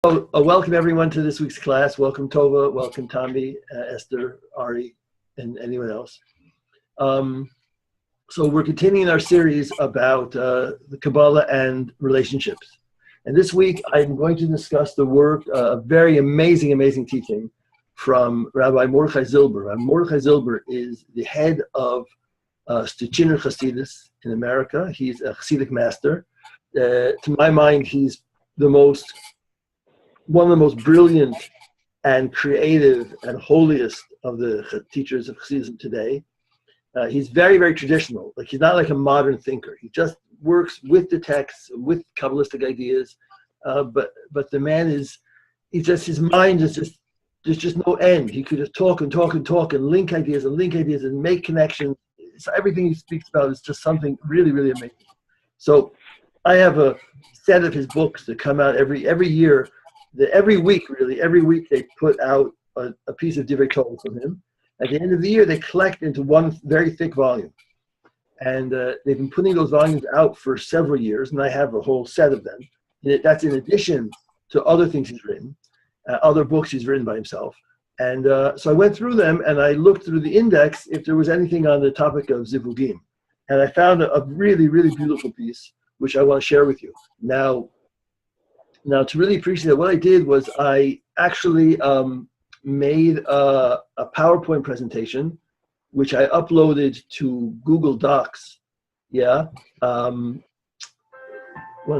Welcome everyone to this week's class. Welcome Tova, welcome Tommy, Esther, Ari, and anyone else. So we're continuing our series about the Kabbalah and relationships. And this week I'm going to discuss the work, a very amazing teaching from Rabbi Mordechai Zilber. Rabbi Mordechai Zilber is the head of Stichinner Hasidus in America. He's a Hasidic master. To my mind, he's one of the most brilliant and creative and holiest of the teachers of Hasidism today. He's very traditional. Like, he's not like a modern thinker. He just works with the texts, with Kabbalistic ideas. But the man his mind is just, there's just no end. He could just talk and link ideas and make connections. So everything he speaks about is just something really amazing. So I have a set of his books that come out every year. Every week they put out a piece of Divrei Torah from him. At the end of the year, they collect into one very thick volume. And they've been putting those volumes out for several years, and I have a whole set of them. And that's in addition to other things he's written, other books he's written by himself. And so I went through them, and I looked through the index if there was anything on the topic of Zivugim. And I found a really beautiful piece, which I want to share with you. Now, to really appreciate it, what I did was I actually made a PowerPoint presentation, which I uploaded to Google Docs. Yeah. 1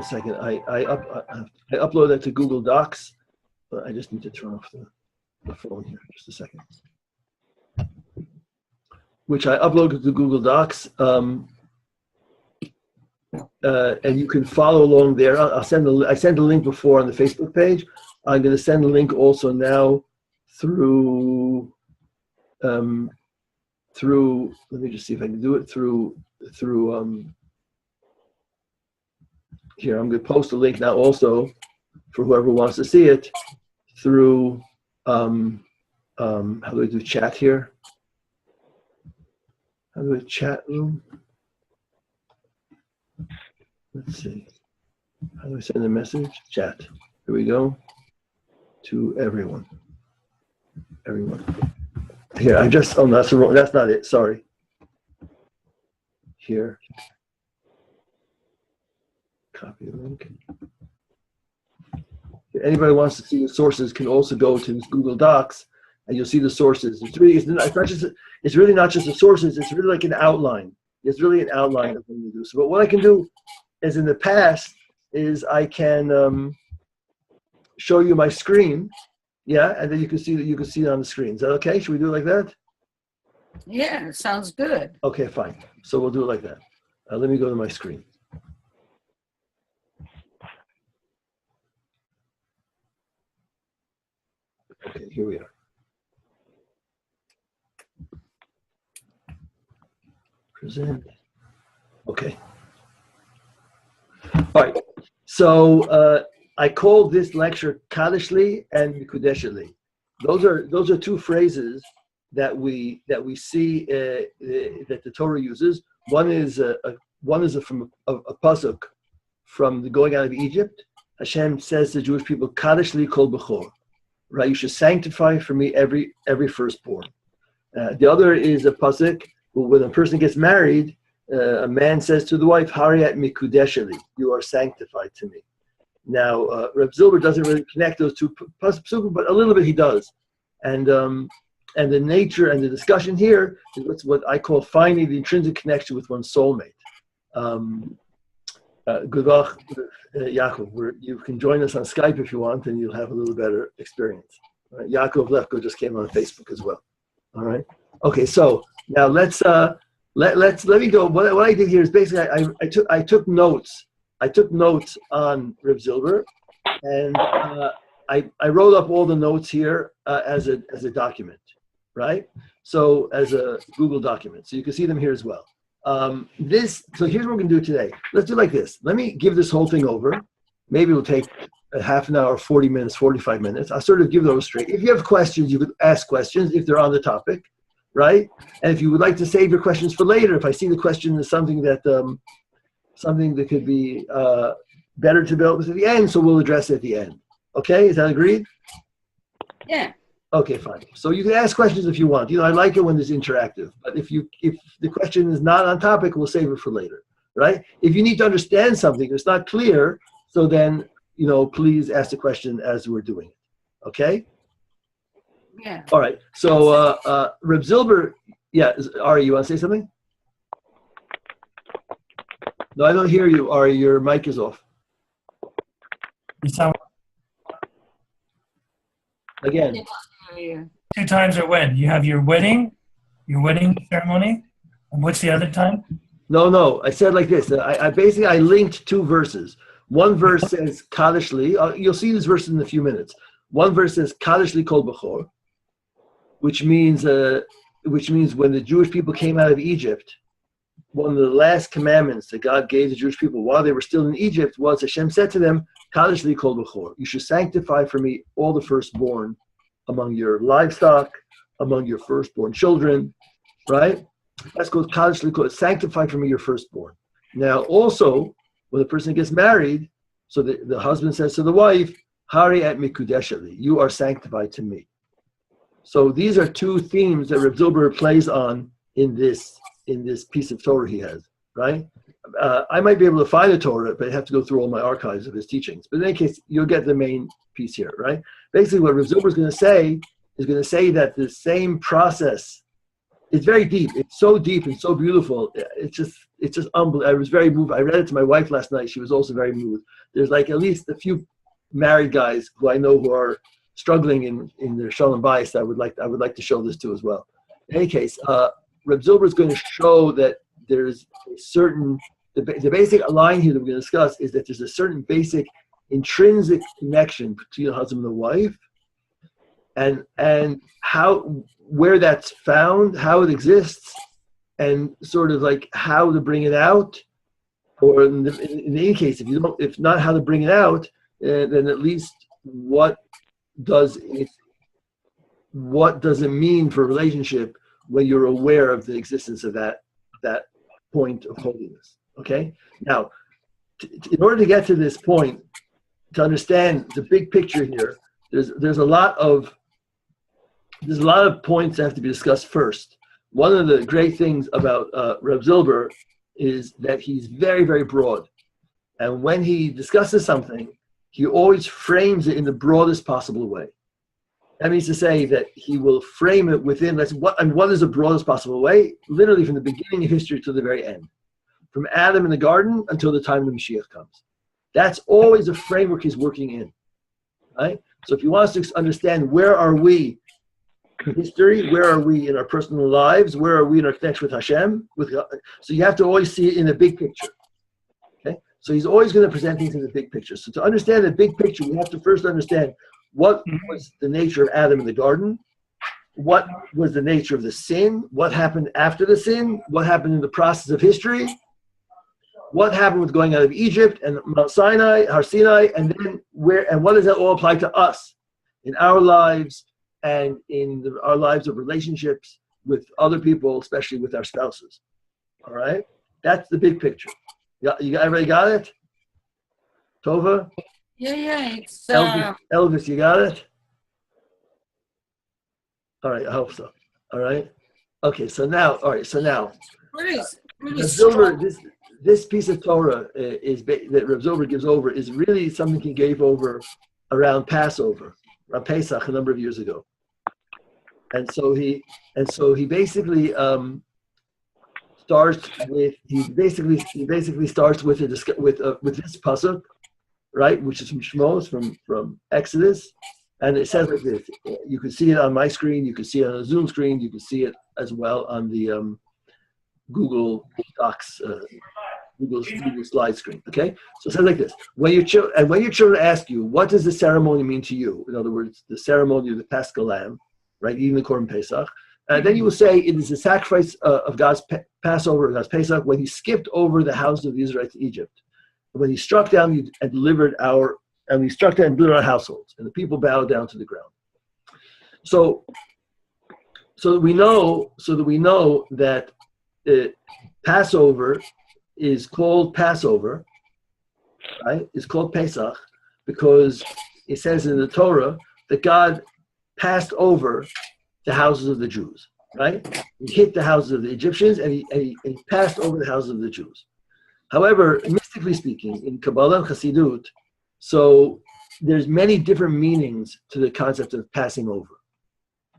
second. I uploaded that to Google Docs, but I just need to turn off the phone here. Just a second. Which I uploaded to Google Docs. And you can follow along there. I sent a link before on the Facebook page. I'm going to send a link also now through. Let me just see if I can do it through. Here, I'm going to post a link now also for whoever wants to see it through. How do I do chat here? How do I chat room? Let's see. How do I send a message? Chat. Here we go. To everyone. Here, oh, no, that's not it. Sorry. Here. Copy the link. If anybody wants to see the sources can also go to Google Docs, and you'll see the sources. It's really not just the sources. It's really like an outline. It's really an outline of what you do. So, but what I can do is, in the past, is I can show you my screen, yeah, and then you can see it on the screen. Is that okay? Should we do it like that? Yeah, sounds good. Okay, fine. So we'll do it like that. Let me go to my screen. Okay, here we are. Present. Okay. All right. So I called this lecture Kadishli and Mikudeshli. Those are two phrases that we see that the Torah uses. One is from a pasuk from the going out of Egypt. Hashem says to the Jewish people, Kadishli kol bechor. Right? You should sanctify for me every firstborn. The other is a pasuk when a person gets married. A man says to the wife, Hariat mikudesheli, you are sanctified to me. Now, Reb Zilber doesn't really connect those two pasukim, but a little bit he does. And the nature and the discussion here is what I call finding the intrinsic connection with one's soulmate. Good luck, Yaakov. You can join us on Skype if you want, and you'll have a little better experience. All right? Yaakov Lefko just came on Facebook as well. All right. Okay, so now let me go. What I did here is basically I took notes. I took notes on Reb Zilber, and I wrote up all the notes here as a document, right? So as a Google document, so you can see them here as well. So here's what we're going to do today. Let's do like this. Let me give this whole thing over. Maybe it'll take a half an hour, 40 minutes, 45 minutes. I'll sort of give those straight. If you have questions, you could ask questions if they're on the topic, right? And if you would like to save your questions for later, if I see the question is something that could be better to build with at the end, so we'll address it at the end. Okay, is that agreed? Yeah. Okay, fine. So you can ask questions if you want. I like it when it's interactive. But if the question is not on topic, we'll save it for later, right? If you need to understand something, it's not clear, so then, please ask the question as we're doing it. Okay? Yeah. All right. So Reb Zilber, Ari, you want to say something? No, I don't hear you, Ari. Your mic is off. You sound Again. two times or when? You have your wedding ceremony, and what's the other time? No. I said like this. I linked two verses. One verse says Kaddish Li. You'll see these verses in a few minutes. One verse says Kaddish Li Kol Bechor, which means when the Jewish people came out of Egypt, one of the last commandments that God gave the Jewish people while they were still in Egypt was Hashem said to them, Kaddish Li Kol Bechor. You should sanctify for me all the firstborn among your livestock, among your firstborn children, right? That's called Kaddish Li Kol. Sanctify for me your firstborn. Now, also, when the person gets married, so the husband says to the wife, Hari at Mikudeshali, you are sanctified to me. So these are two themes that Reb Zilber plays on in this piece of Torah he has, right? I might be able to find the Torah, but I have to go through all my archives of his teachings. But in any case, you'll get the main piece here, right? Basically, what Reb Zilber is going to say that the same process is very deep. It's so deep and so beautiful. It's just unbelievable. I was very moved. I read it to my wife last night. She was also very moved. There's like at least a few married guys who I know who are struggling in their shalom bayis. I would like to show this to as well. In any case, Reb Zilber is going to show that there's a certain, the basic line here that we're going to discuss is that there's a certain basic intrinsic connection between the husband and the wife, and where that's found, how it exists, and sort of like how to bring it out, or in any case, if not how to bring it out, then at least what does it mean for a relationship when you're aware of the existence of that point of holiness. Okay. Now, in order to get to this point, to understand the big picture here, there's a lot of points that have to be discussed first. One of the great things about Reb Zilber is that he's very, very broad, and when he discusses something, he always frames it in the broadest possible way. That means to say that he will frame it within, what is the broadest possible way? Literally from the beginning of history to the very end. From Adam in the garden until the time the Mashiach comes. That's always a framework he's working in, right? So if you want us to understand where are we in history, where are we in our personal lives, where are we in our connection with Hashem, with God, so you have to always see it in the big picture, okay? So he's always going to present things in the big picture. So to understand the big picture, we have to first understand what was the nature of Adam in the garden, what was the nature of the sin, what happened after the sin, what happened in the process of history, what happened with going out of Egypt and Mount Sinai, Har Sinai, and then what does that all apply to us in our lives and in our lives of relationships with other people, especially with our spouses. All right, that's the big picture. Everybody got it? Tova? Yeah. It's Elvis, you got it? All right, I hope so. All right. Okay, so now, pretty Zilber, this piece of Torah that Reb Zilber gives over is really something he gave over around Passover, around Pesach, a number of years ago. And so he basically starts with this pasuk, right, which is from Shmos, from Exodus, and it says like this. You can see it on my screen, you can see it on a Zoom screen, you can see it as well on the Google Docs, Google slide screen. Okay, so it says like this: when your children ask you, what does the ceremony mean to you? In other words, the ceremony of the Paschal Lamb, right, eating the Korban Pesach. Then you will say it is the sacrifice of God's Passover, God's Pesach, when He skipped over the house of the Israelites in Egypt, when He struck down and delivered our households, and the people bowed down to the ground. So that we know that Passover is called Passover, right? It's called Pesach because it says in the Torah that God passed over the houses of the Jews, right? He hit the houses of the Egyptians, and he passed over the houses of the Jews. However, mystically speaking, in Kabbalah and Chassidut, so there's many different meanings to the concept of passing over.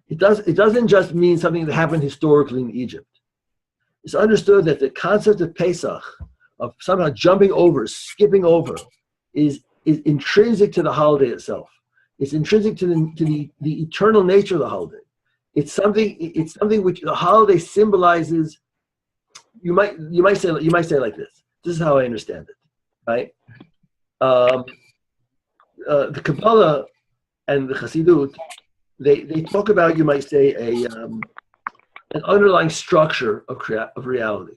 It doesn't just mean something that happened historically in Egypt. It's understood that the concept of Pesach, of somehow jumping over, skipping over, is intrinsic to the holiday itself. It's intrinsic to the eternal nature of the holiday. It's something which the holiday symbolizes. You might say it like this. This is how I understand it, right? The Kabbalah and the Chassidut, they talk about, you might say, an underlying structure of reality.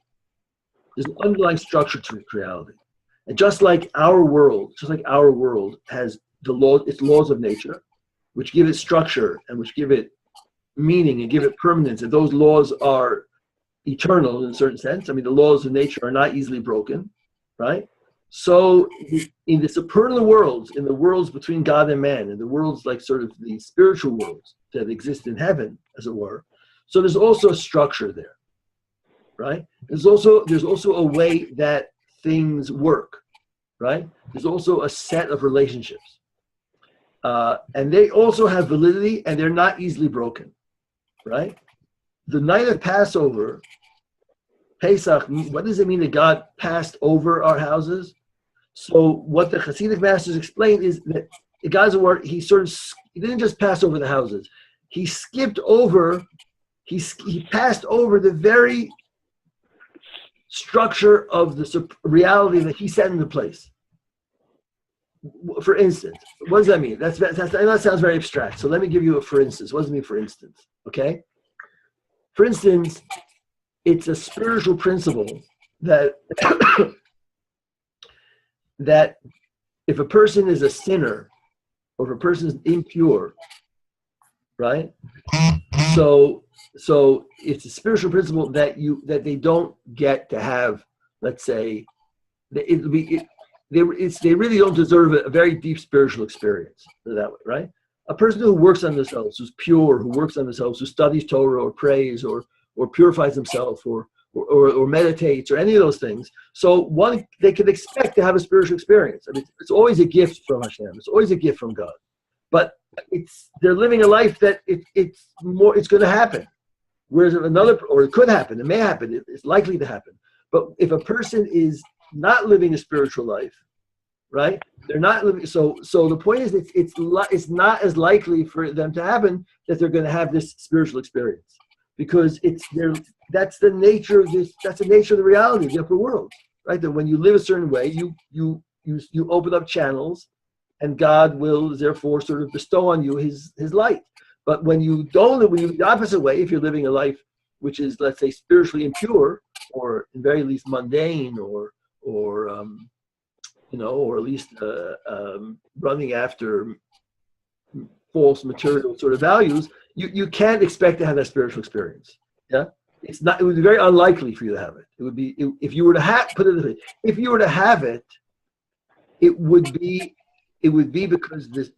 There's an underlying structure to reality, and just like our world has its laws of nature, which give it structure and which give it meaning and give it permanence, and those laws are eternal in a certain sense. I mean, the laws of nature are not easily broken, right? So in the supernal worlds, in the worlds between God and man, in the worlds like sort of the spiritual worlds that exist in heaven, as it were, so there's also a structure there, right? There's also a way that things work, right? There's also a set of relationships. And they also have validity, and they're not easily broken, right? The night of Passover, Pesach, what does it mean that God passed over our houses? So what the Hasidic masters explain is that God's word, he didn't just pass over the houses. He skipped over, he passed over the very structure of the reality that he set into place. For instance, what does that mean? I know that sounds very abstract. So let me give you a for instance. What does it mean for instance? Okay? For instance, it's a spiritual principle that that if a person is a sinner or if a person is impure, right? So it's a spiritual principle that they don't get to have, let's say, they really don't deserve a very deep spiritual experience that way, right? A person who works on themselves, who's pure, who works on themselves, who studies Torah or prays or purifies himself or meditates or any of those things. So they can expect to have a spiritual experience. I mean, it's always a gift from Hashem. It's always a gift from God. But they're living a life that it's going to happen. Whereas or it could happen, it may happen, it's likely to happen. But if a person is not living a spiritual life, right? They're not living. So the point is, it's not as likely for them to happen that they're going to have this spiritual experience, because that's the nature of this. That's the nature of the reality of the upper world, right? That when you live a certain way, you open up channels, and God will therefore sort of bestow on you His light. But when you don't live, when you the opposite way, if you're living a life which is, let's say, spiritually impure, or in very least mundane, or at least running after false material sort of values, you can't expect to have that spiritual experience. Yeah, it would be very unlikely for you to have it. It would be if you were to have it, it would be because the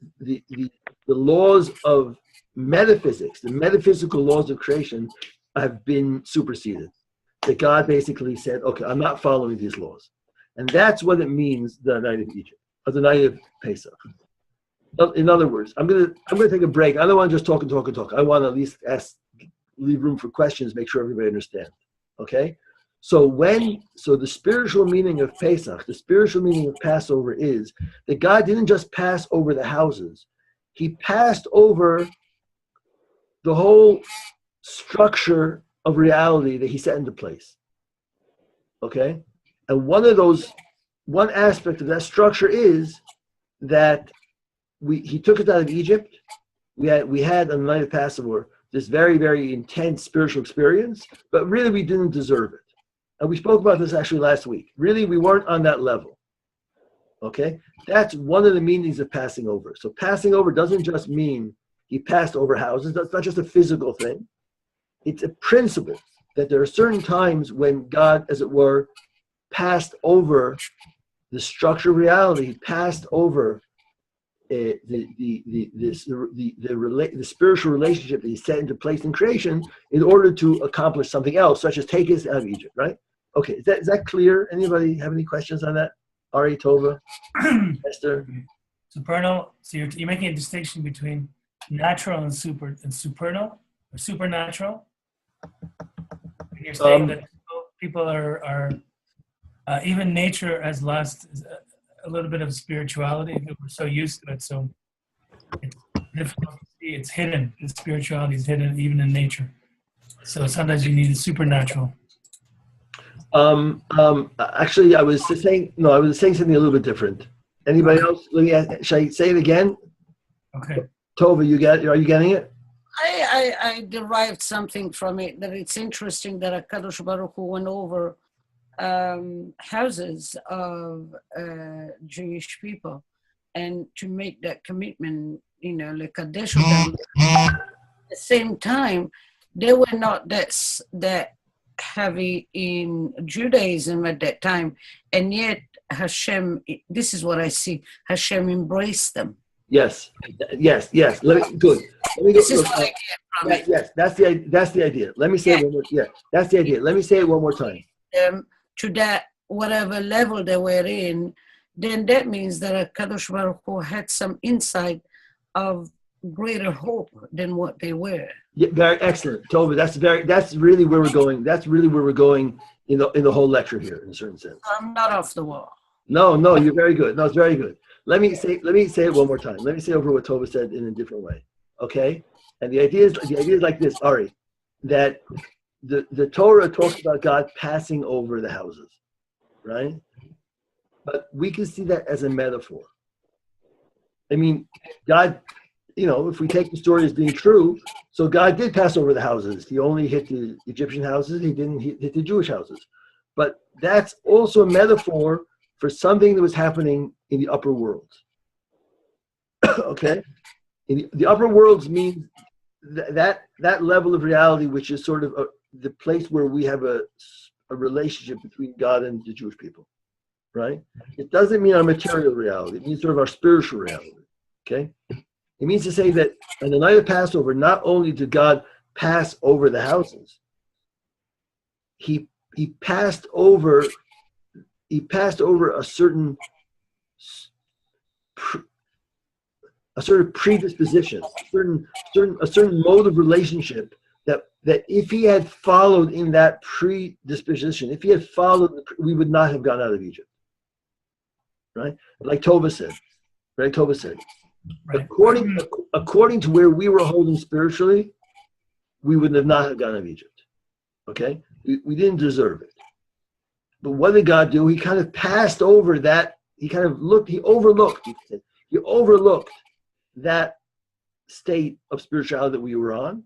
laws of metaphysics, the metaphysical laws of creation, have been superseded. That God basically said, okay, I'm not following these laws. And that's what it means, the night of Egypt, or the night of Pesach. In other words, I'm gonna take a break. I don't want to just talk. I want to at least leave room for questions, make sure everybody understands. Okay? So the spiritual meaning of Pesach, the spiritual meaning of Passover is that God didn't just pass over the houses. He passed over the whole structure of reality that he set into place. Okay? And one aspect of that structure is that he took us out of Egypt. We had on the night of Passover this very, very intense spiritual experience, but really we didn't deserve it. And we spoke about this actually last week. Really, we weren't on that level. Okay? That's one of the meanings of passing over. So passing over doesn't just mean he passed over houses. That's not just a physical thing. It's a principle that there are certain times when God, as it were, passed over the structure of reality. He passed over the spiritual relationship that he set into place in creation in order to accomplish something else, such as take us out of Egypt, right? Okay, is that clear? Anybody have any questions on that? Ari, Tova, Esther? Supernal. So you're making a distinction between natural and supernal or supernatural. And you're saying that people are even nature has lost a little bit of spirituality. We're so used to it, so it's difficult to see. It's hidden. The spirituality is hidden even in nature. So sometimes you need a supernatural. Actually, I was saying something a little bit different. Anybody else? Let me ask, shall I say it again? Okay. Tova, are you getting it? I derived something from it, that it's interesting that HaKadosh Baruch Hu went over houses of Jewish people, and to make that commitment, like Kadesh. At the same time, they were not that heavy in Judaism at that time, and yet Hashem, this is what I see, Hashem embraced them. Yes. Good. Let me go. This is what I get from it. Yes, that's the idea. Let me say it one more. Yeah, that's the idea. Let me say it one more time. To that whatever level they were in, then that means that HaKadosh Baruch Hu had some insight of greater hope than what they were. Yeah, very excellent, Tova. That's really where we're going. That's really where we're going in the whole lecture here, in a certain sense. I'm not off the wall. No, you're very good. No, it's very good. Let me say it one more time. Let me say over what Tova said in a different way. Okay? And the idea is like this, Ari, that the Torah talks about God passing over the houses, right? But we can see that as a metaphor. I mean, God, if we take the story as being true, so God did pass over the houses. He only hit the Egyptian houses. He didn't hit the Jewish houses. But that's also a metaphor for something that was happening in the upper worlds. Okay? In the upper worlds means that level of reality, which is sort of the place where we have a relationship between God and the Jewish people, right? It doesn't mean our material reality. It means sort of our spiritual reality, okay? It means to say that on the night of Passover, not only did God pass over the houses, he passed over a certain predisposition, a certain mode of relationship that if he had followed in that predisposition, if he had followed, we would not have gone out of Egypt, right? Like Tova said, right? Tova said, right. According to where we were holding spiritually, we would not have gone out of Egypt, okay? We didn't deserve it. But what did God do? He kind of passed over that. He overlooked that state of spirituality that we were on.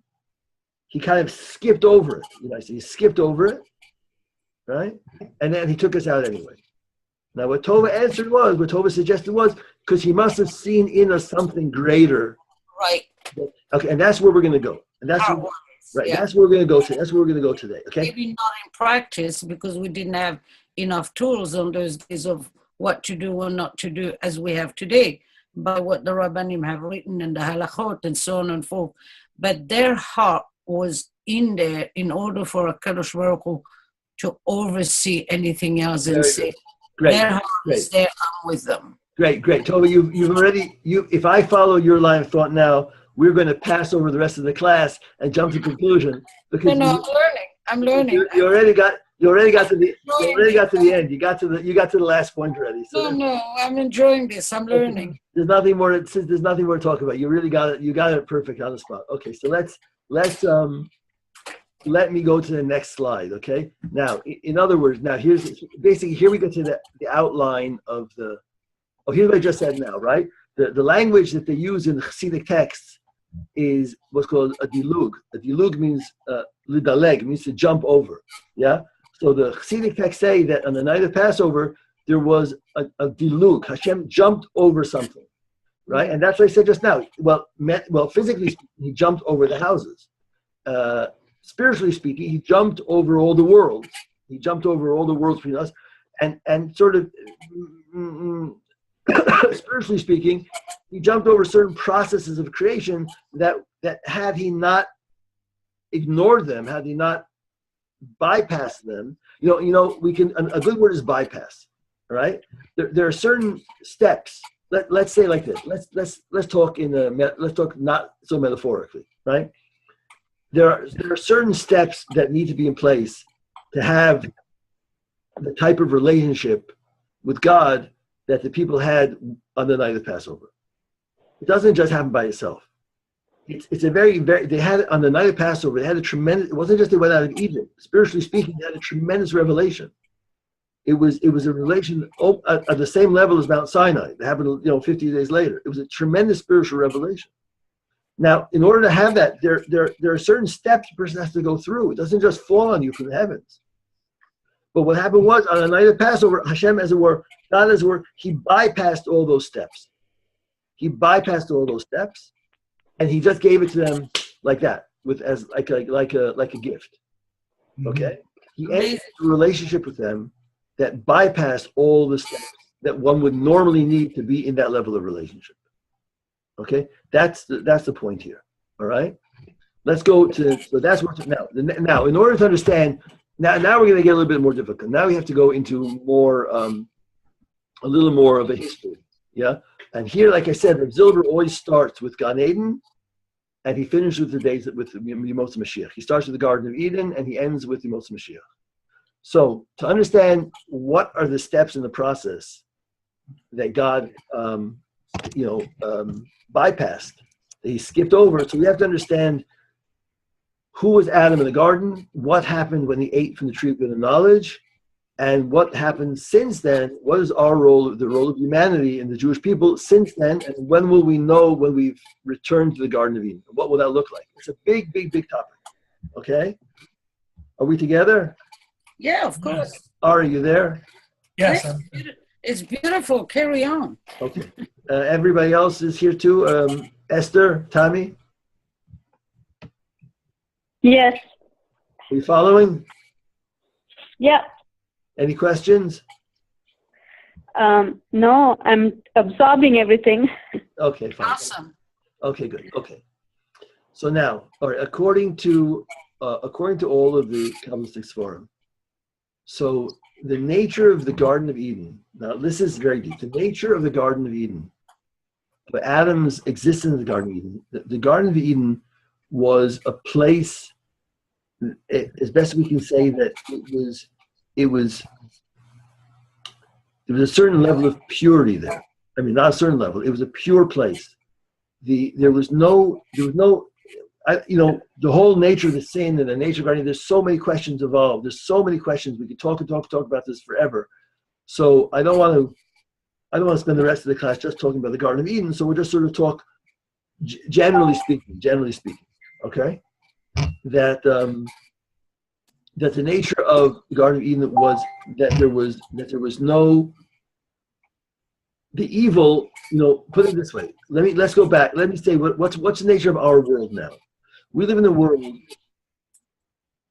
He kind of skipped over it. He skipped over it, right? And then he took us out anyway. Now, what Tova suggested was, because he must have seen in us something greater. Right. Okay, and that's where we're going to go. And that's where we're going to go to. That's where we're going to go today. Okay. Maybe not in practice, because we didn't have enough tools on those days of what to do or not to do as we have today, by what the Rabbanim have written and the halachot and so on and forth. But their heart was in there in order for HaKadosh Baruch Hu to oversee anything else and say, their heart is there, I'm with them. Great. Tova, you've already, if I follow your line of thought now, we're going to pass over the rest of the class and jump to conclusion. Because I'm learning. You already got to the end. You got to the last point already. So no, I'm enjoying this. I'm learning. There's nothing more to talk about. You really got it. You got it perfect on the spot. Okay, so let me go to the next slide. Okay. Now, in other words, here we go to the outline of the. Oh, here's what I just said now, right? The language that they use in Chassidic texts is what's called a dilug. A dilug means lidaleg, means to jump over. Yeah. So the Chassidic texts say that on the night of Passover there was a dilug. Hashem jumped over something, right? And that's what I said just now. Well, physically speaking, he jumped over the houses. Spiritually speaking, he jumped over all the worlds. He jumped over all the worlds between us, and sort of spiritually speaking, he jumped over certain processes of creation that had he not ignored them, had he not bypassed them, we can, a good word is bypass, all right? There are certain steps. Let's say like this. Let's talk let's talk not so metaphorically, right? There are certain steps that need to be in place to have the type of relationship with God that the people had on the night of Passover. It doesn't just happen by itself. It's a very, they had, on the night of Passover, they had a tremendous, it wasn't just they went out of Egypt. Spiritually speaking, they had a tremendous revelation. It was a relation at the same level as Mount Sinai. It happened, 50 days later. It was a tremendous spiritual revelation. Now, in order to have that, there are certain steps a person has to go through. It doesn't just fall on you from the heavens. But what happened was, on the night of Passover, Hashem, as it were, God, as it were, he bypassed all those steps. He bypassed all those steps, and he just gave it to them like that, like a gift. Okay? He ended a relationship with them that bypassed all the steps that one would normally need to be in that level of relationship. Okay? That's the point here. All right? Let's go to, so that's what, now, in order to understand, now we're going to get a little bit more difficult. Now we have to go into more, a little more of a history. Yeah? And here, like I said, Rabbi Zilber always starts with Gan Eden, and he finishes with the days with the Yemos Mashiach. He starts with the Garden of Eden, and he ends with the Yemos Mashiach. So, to understand what are the steps in the process that God, bypassed, that he skipped over, so we have to understand who was Adam in the garden, what happened when he ate from the tree of good and knowledge, and what happened since then. What is our role, the role of humanity and the Jewish people since then, and when will we know when we've returned to the Garden of Eden? What will that look like? It's a big, big, big topic. Okay? Are we together? Yeah, of course. Are you there? Yes. It's beautiful. Carry on. Okay. Everybody else is here too. Esther, Tommy? Yes. Are you following? Yeah. Any questions? No, I'm absorbing everything. Okay, fine. Awesome. Okay, good. Okay. So now, all right, according to all of the Kabbalistic Sforim, so the nature of the Garden of Eden, now this is very deep, the nature of the Garden of Eden, but Adam's existence in the Garden of Eden, the Garden of Eden was a place, as best we can say, that there was a certain level of purity there. I mean, not a certain level, it was a pure place. There was no, the whole nature of the sin and the nature of gardening, there's so many questions involved. There's so many questions. We could talk about this forever. So I don't want to spend the rest of the class just talking about the Garden of Eden. So we'll just sort of talk generally speaking, okay? That the nature of the Garden of Eden was that there was no, the evil, put it this way. Let's go back. Let me say what's the nature of our world now? We live in the world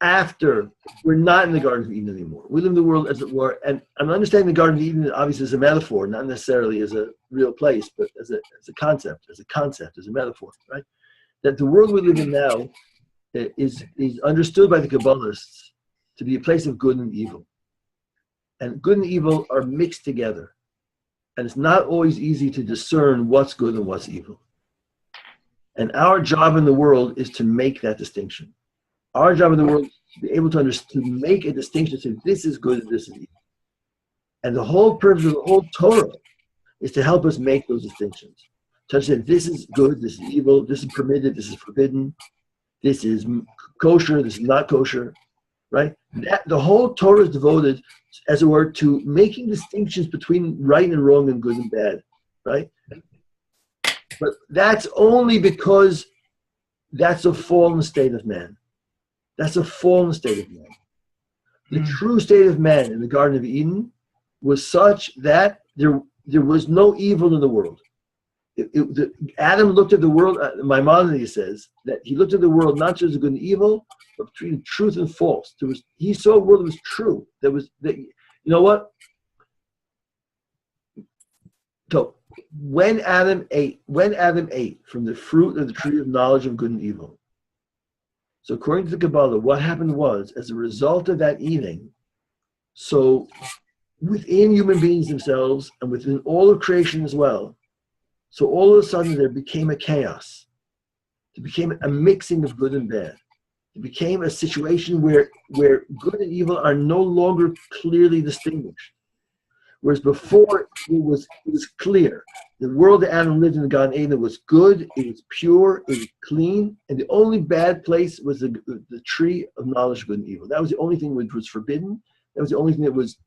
after we're not in the Garden of Eden anymore. We live in the world, as it were, and I'm understanding the Garden of Eden obviously as a metaphor, not necessarily as a real place, but as a concept, as a metaphor, right? That the world we live in now is understood by the Kabbalists to be a place of good and evil. And good and evil are mixed together. And it's not always easy to discern what's good and what's evil. And our job in the world is to make that distinction. Our job in the world is to be able to make a distinction, to say this is good and this is evil. And the whole purpose of the whole Torah is to help us make those distinctions. To understand this is good, this is evil, this is permitted, this is forbidden, this is kosher, this is not kosher, right? The whole Torah is devoted, as it were, to making distinctions between right and wrong and good and bad, right? But that's only because that's a fallen state of man. That's a fallen state of man. The true state of man in the Garden of Eden was such that there was no evil in the world. Adam looked at the world, Maimonides says, that he looked at the world not just as good and evil, but between truth and false. He saw a world that was true. You know what? So when Adam ate from the fruit of the tree of knowledge of good and evil, so according to the Kabbalah, what happened was, as a result of that eating, so within human beings themselves and within all of creation as well, so all of a sudden there became a chaos. It became a mixing of good and bad. It became a situation where good and evil are no longer clearly distinguished. Whereas before it was clear. The world that Adam lived in the Garden of Eden was good, it was pure, it was clean, and the only bad place was the tree of knowledge of good and evil. That was the only thing which was forbidden. That was the only thing that was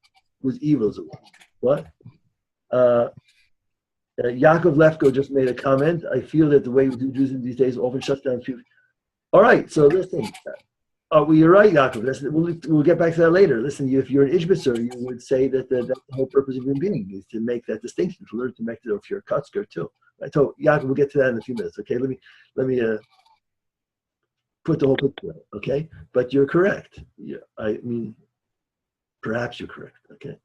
evil as it was. What? Yaakov Lefko just made a comment. I feel that the way we do Judaism these days often shuts down people. All right, so listen. Well, you're right, Yaakov. We'll get back to that later. Listen, if you're an Ishbitzer, you would say that the whole purpose of human being is to make that distinction, to learn to make it if you're a Kutzker too. Right? So, Yaakov, we'll get to that in a few minutes. Okay, let me put the whole picture out. Okay, but you're correct. Yeah, I mean, perhaps you're correct. Okay,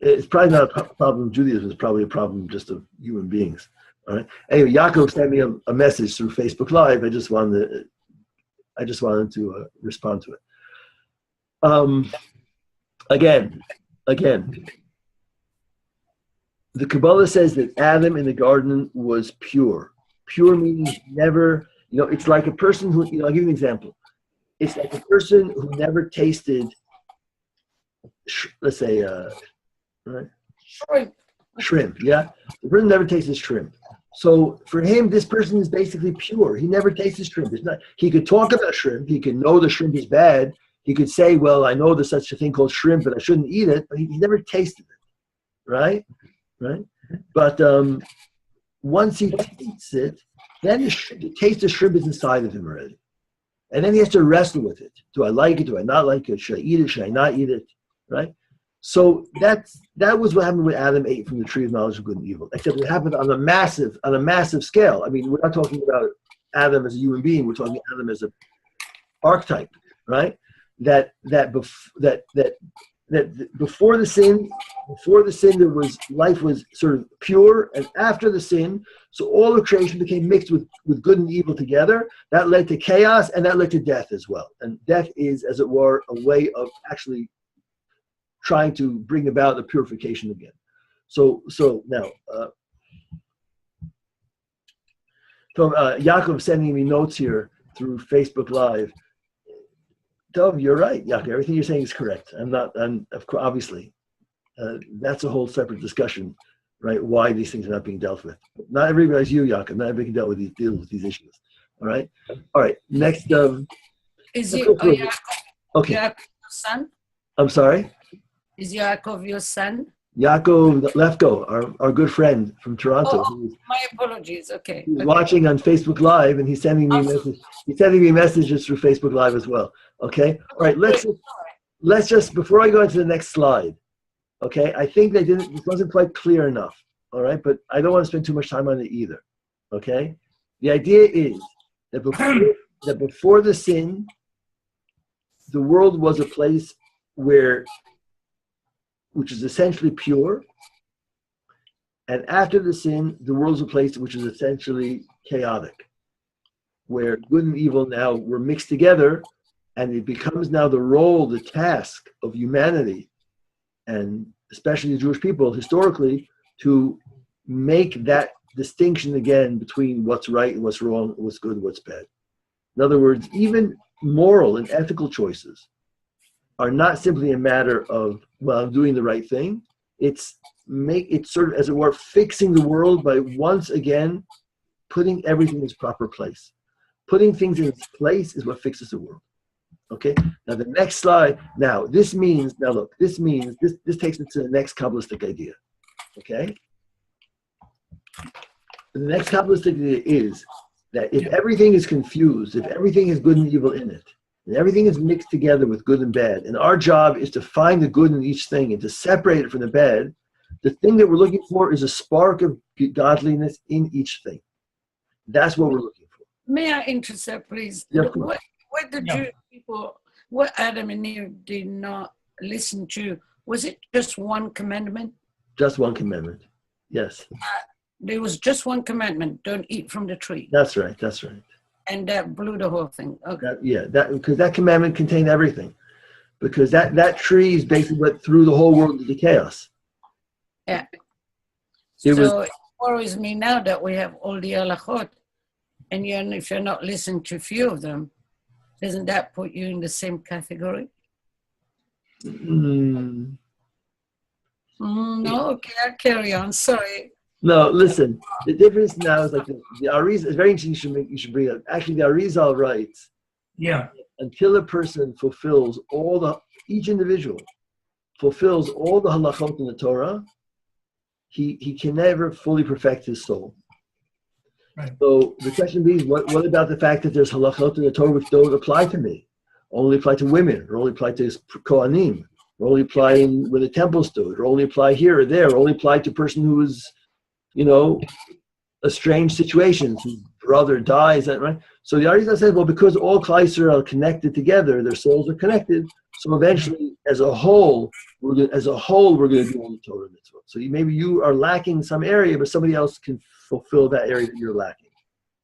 it's probably not a problem of Judaism. It's probably a problem just of human beings. All right. Anyway, Yaakov sent me a message through Facebook Live. I just wanted to respond to it. Again, the Kabbalah says that Adam in the garden was pure. Pure meaning never, it's like a person who, I'll give you an example. It's like a person who never tasted, let's say, shrimp, yeah? The person never tasted shrimp. So for him, this person is basically pure. He never tasted shrimp. He could talk about shrimp. He could know the shrimp is bad. He could say, well, I know there's such a thing called shrimp, but I shouldn't eat it. But he never tasted it, right? But once he tastes it, then the taste of shrimp is inside of him already. And then he has to wrestle with it. Do I like it? Do I not like it? Should I eat it? Should I not eat it? Right? So that was what happened when Adam ate from the tree of knowledge of good and evil. Except it happened on a massive scale. I mean, we're not talking about Adam as a human being. We're talking Adam as an archetype, right? That before the sin, life was sort of pure, and after the sin, so all of creation became mixed with good and evil together. That led to chaos, and that led to death as well. And death is, as it were, a way of actually trying to bring about the purification again. So now, Yaakov sending me notes here through Facebook Live. Dov, you're right, Yaakov. Everything you're saying is correct. Obviously, that's a whole separate discussion, right? Why these things are not being dealt with. Not everybody's you, Yaakov. Not everybody can deal with these issues. All right. Next. Is Yaakov, okay. Yaakov your son? I'm sorry. Is Yaakov your son? Yaakov Lefko, our good friend from Toronto. My apologies. Okay. He's watching on Facebook Live, and he's sending me messages. He's sending me messages through Facebook Live as well. Okay. All right. Let's just before I go into the next slide. Okay. I think it wasn't quite clear enough. All right. But I don't want to spend too much time on it either. Okay. The idea is that before the sin, the world was a place which is essentially pure, and after the sin, the world is a place which is essentially chaotic, where good and evil now were mixed together, and it becomes now the task of humanity, and especially the Jewish people historically, to make that distinction again between what's right and what's wrong, what's good and what's bad. In other words, even moral and ethical choices are not simply a matter of, well, I'm doing the right thing. It's sort of, as it were, fixing the world by once again putting everything in its proper place. Putting things in its place is what fixes the world. Okay. Now the next slide. This takes us to the next Kabbalistic idea. Okay. The next Kabbalistic idea is that if everything is confused, if everything has good and evil in it, and everything is mixed together with good and bad, and our job is to find the good in each thing and to separate it from the bad, the thing that we're looking for is a spark of godliness in each thing. That's what we're looking for. May I intercept, please? Yeah, what the Jewish people, what Adam and Eve did not listen to, was it just one commandment? Just one commandment. Yes. There was just one commandment: don't eat from the tree. That's right. That's right. And that blew the whole thing. Okay. Because that commandment contained everything. Because that tree is basically what threw the whole world into chaos. Yeah. It It worries me now that we have all the halachot, and if you're not listening to a few of them, doesn't that put you in the same category? No, okay, I'll carry on. Sorry. No, listen. The difference now is like the Arizal. It's very interesting. You should bring up. Actually, the Arizal writes. Yeah. Until a person fulfills each individual fulfills all the halachot in the Torah, he can never fully perfect his soul. Right. So the question is, what about the fact that there's halachot in the Torah which don't apply to me, only apply to women, or only apply to Kohanim, or only apply where the temple stood, or only apply here or there, or only apply to a person who is, a strange situation, whose brother dies, right? So the Arizal says, well, because all Klal Yisrael are connected together, their souls are connected. So eventually, as a whole, we're going to do all the Torah mitzvot. So maybe you are lacking some area, but somebody else can fulfill that area that you're lacking,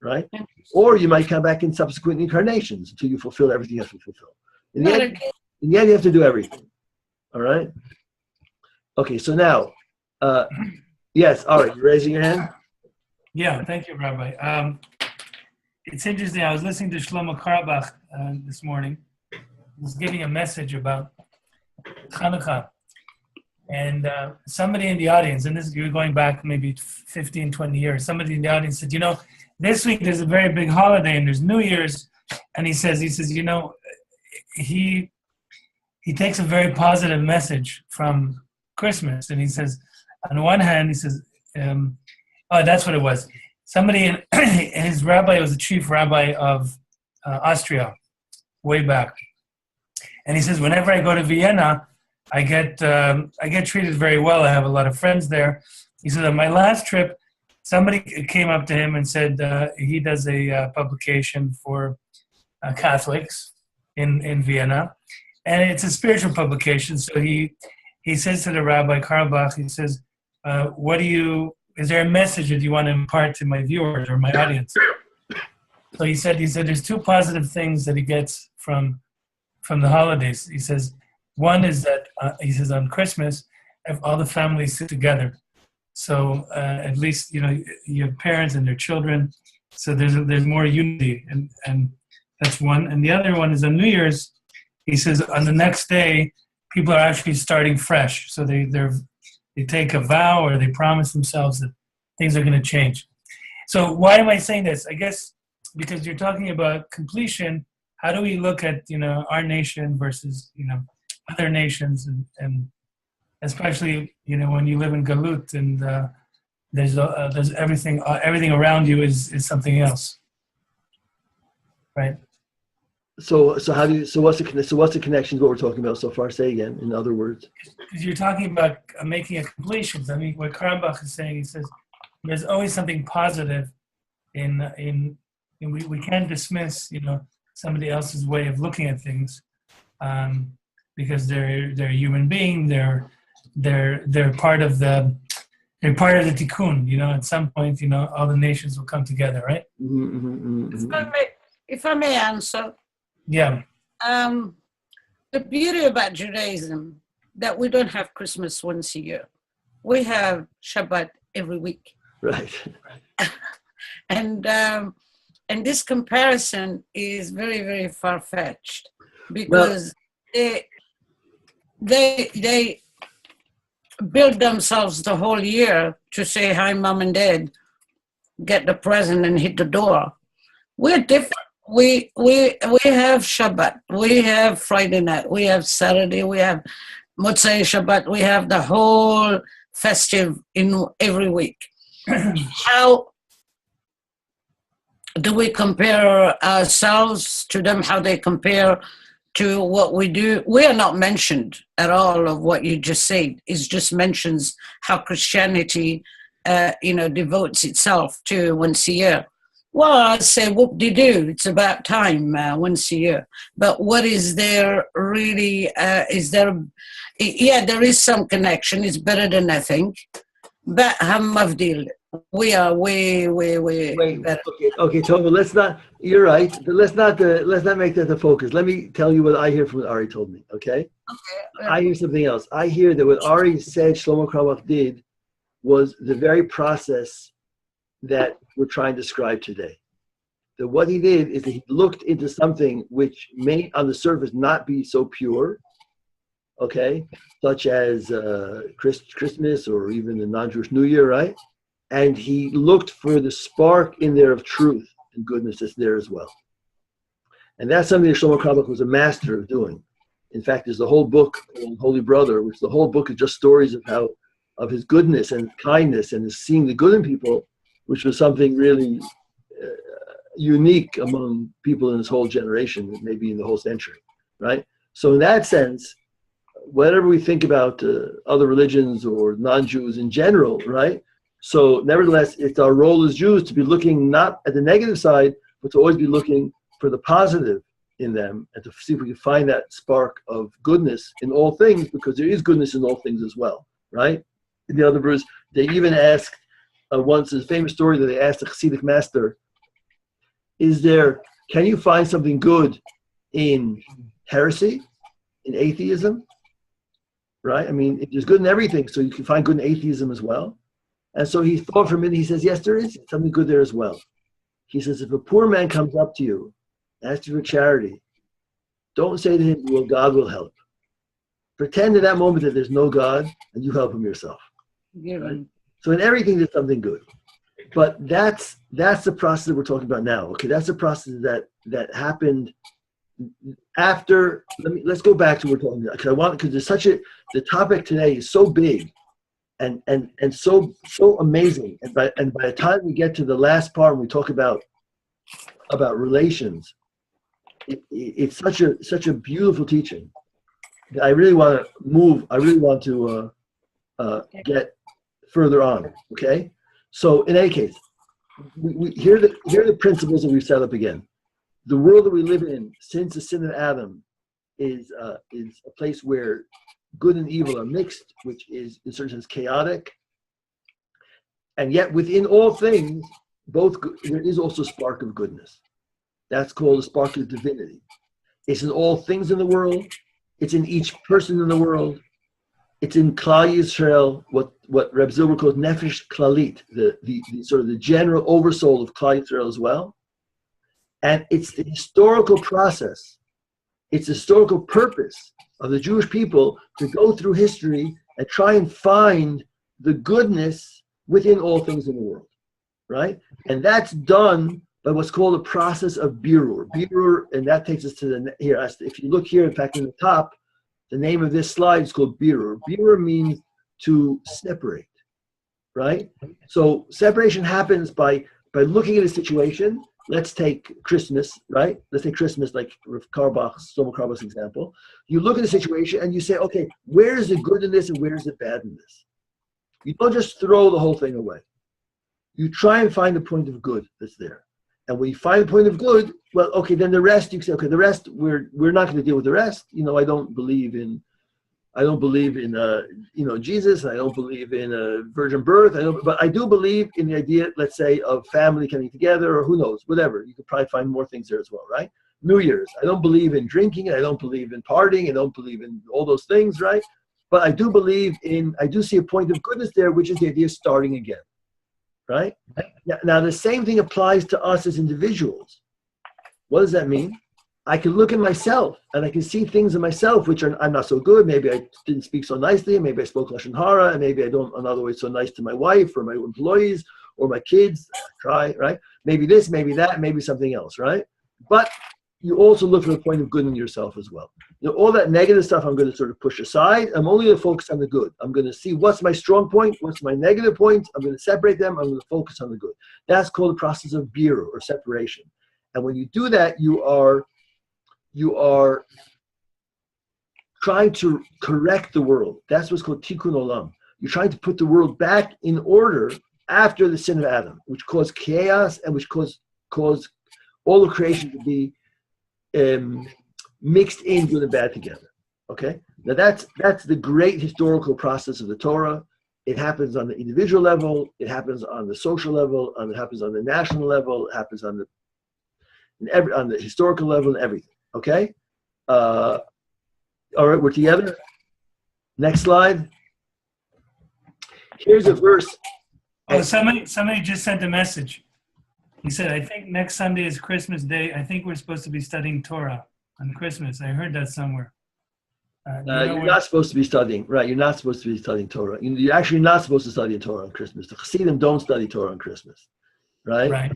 right? Or you might come back in subsequent incarnations until you fulfill everything you have to fulfill. In the end, you have to do everything. All right? Okay, so now, yes, all right, you raising your hand? Yeah, thank you, Rabbi. It's interesting. I was listening to Shlomo Carlebach this morning. He was giving a message about Hanukkah. And somebody in the audience, and this you're going back maybe 15, 20 years, somebody in the audience said, this week there's a very big holiday and there's New Year's. And he says, he takes a very positive message from Christmas. And he says, on one hand, he says, that's what it was. Somebody, his rabbi was the chief rabbi of Austria, way back. And he says, whenever I go to Vienna, I get treated very well. I have a lot of friends there. He said, on my last trip, somebody came up to him and said he does a publication for Catholics in Vienna. And it's a spiritual publication. So he says to the Rabbi Carlebach, he says, is there a message that you want to impart to my viewers or my audience? So he said there's two positive things that he gets from the holidays. He says, one is that, he says on Christmas, all the families sit together. So at least, you have parents and their children. So there's more unity, and that's one. And the other one is on New Year's, he says on the next day, people are actually starting fresh. So they take a vow or they promise themselves that things are going to change. So why am I saying this? I guess because you're talking about completion. How do we look at, our nation versus, other nations, and especially, when you live in Galut and there's everything around you is something else, right? So what's the connection to what we're talking about so far? Say again, in other words. Because you're talking about making a completion. I mean, what Carlebach is saying, he says there's always something positive in we can't dismiss, somebody else's way of looking at things, because they're a human being. They're part of the tikkun. At some point, all the nations will come together, right? Mm-hmm, mm-hmm. If I may answer. Yeah. The beauty about Judaism that we don't have Christmas once a year. We have Shabbat every week. Right. And this comparison is very, very far-fetched because they build themselves the whole year to say, hi, mom and dad, get the present and hit the door. We're different. We have Shabbat, we have Friday night, we have Saturday, we have Motzei Shabbat, we have the whole festive in every week. How do we compare ourselves to them? How they compare to what we do? We are not mentioned at all of what you just said. It just mentions how Christianity, devotes itself to once a year. Well, I'd say whoop-de-doo. It's about time once a year. But what is there really? Is there? Yeah, there is some connection. It's better than nothing. But Hamavdil, we are way better. Okay, Tova. Let's not. You're right. But let's not make that the focus. Let me tell you what I hear from what Ari told me. Okay. Okay. I hear something else. I hear that what Ari said Shlomo Krabach did was the very process that we're trying to describe today. That what he did is that he looked into something which may on the surface not be so pure, okay, such as Christmas or even the non-Jewish New Year, right? And he looked for the spark in there of truth and goodness that's there as well. And that's something that Shlomo Krabach was a master of doing. In fact, there's the whole book called Holy Brother, which the whole book is just stories of his goodness and kindness and his seeing the good in people, which was something really unique among people in this whole generation, maybe in the whole century, right? So in that sense, whatever we think about other religions or non-Jews in general, right? So nevertheless, it's our role as Jews to be looking not at the negative side, but to always be looking for the positive in them and to see if we can find that spark of goodness in all things, because there is goodness in all things as well, right? In the other verse, they even asked once, a famous story that they asked a Hasidic master, can you find something good in heresy, in atheism, right? I mean, there's good in everything, so you can find good in atheism as well. And so he thought for a minute, he says, yes, there is something good there as well. He says, if a poor man comes up to you, asks you for charity, don't say to him, well, God will help. Pretend in that moment that there's no God, and you help him yourself. Yeah. Right? So in everything, there's something good. But that's the process that we're talking about now. Okay, that's the process that happened after. Let's go back to what we're talking about, because there's the topic today is so big and so amazing. And by the time we get to the last part, when we talk about relations, it's such a beautiful teaching. I really want to move. I really want to get further on. Okay. So in any case, here are the principles that we've set up again. The world that we live in since the sin of Adam is a place where good and evil are mixed, which is in certain sense chaotic. And yet within all things, there is also a spark of goodness. That's called a spark of divinity. It's in all things in the world. It's in each person in the world. It's in Klal Yisrael, what Rabbi Zilber calls Nefesh Klalit, the sort of the general oversoul of Klal Yisrael as well. And it's the historical process, it's the historical purpose of the Jewish people to go through history and try and find the goodness within all things in the world, right? And that's done by what's called a process of birur. Birur, and that takes us to here. If you look here, in fact, in the top, the name of this slide is called birur. Birur means to separate, right? So separation happens by looking at a situation. Let's take Christmas, right? Let's take Christmas like Shlomo Krabach's example. You look at the situation and you say, okay, where is the good in this and where is the bad in this? You don't just throw the whole thing away. You try and find the point of good that's there. And when you find the point of good, well, okay, then the rest, you say, okay, the rest, we're not going to deal with the rest. I don't believe in Jesus. I don't believe in a virgin birth. But I do believe in the idea, let's say, of family coming together, or who knows, whatever. You could probably find more things there as well, right? New Year's. I don't believe in drinking. I don't believe in partying. I don't believe in all those things, right? But I do see a point of goodness there, which is the idea of starting again, right? Now the same thing applies to us as individuals. What does that mean? I can look at myself and I can see things in myself which I'm not so good. Maybe I didn't speak so nicely. Maybe I spoke lashon hara, and maybe I don't another way so nice to my wife or my employees or my kids. Try, right? Maybe this, maybe that, maybe something else, right? But you also look for the point of good in yourself as well. All that negative stuff I'm going to sort of push aside. I'm only going to focus on the good. I'm going to see what's my strong point, what's my negative point. I'm going to separate them. I'm going to focus on the good. That's called the process of birur, or separation. And when you do that, you are trying to correct the world. That's what's called tikkun olam. You're trying to put the world back in order after the sin of Adam, which caused chaos and which caused cause all of creation to be mixed in good and bad together. Okay? Now that's the great historical process of the Torah. It happens on the individual level, it happens on the social level, it happens on the national level, it happens on the historical level and everything. Okay? All right, we're together. Next slide. Here's a verse. Oh, somebody just sent a message. He said, I think next Sunday is Christmas Day. I think we're supposed to be studying Torah on Christmas. I heard that somewhere. You're not supposed to be studying, right? You're not supposed to be studying Torah. You're actually not supposed to study Torah on Christmas. The Chassidim don't study Torah on Christmas, right? Right.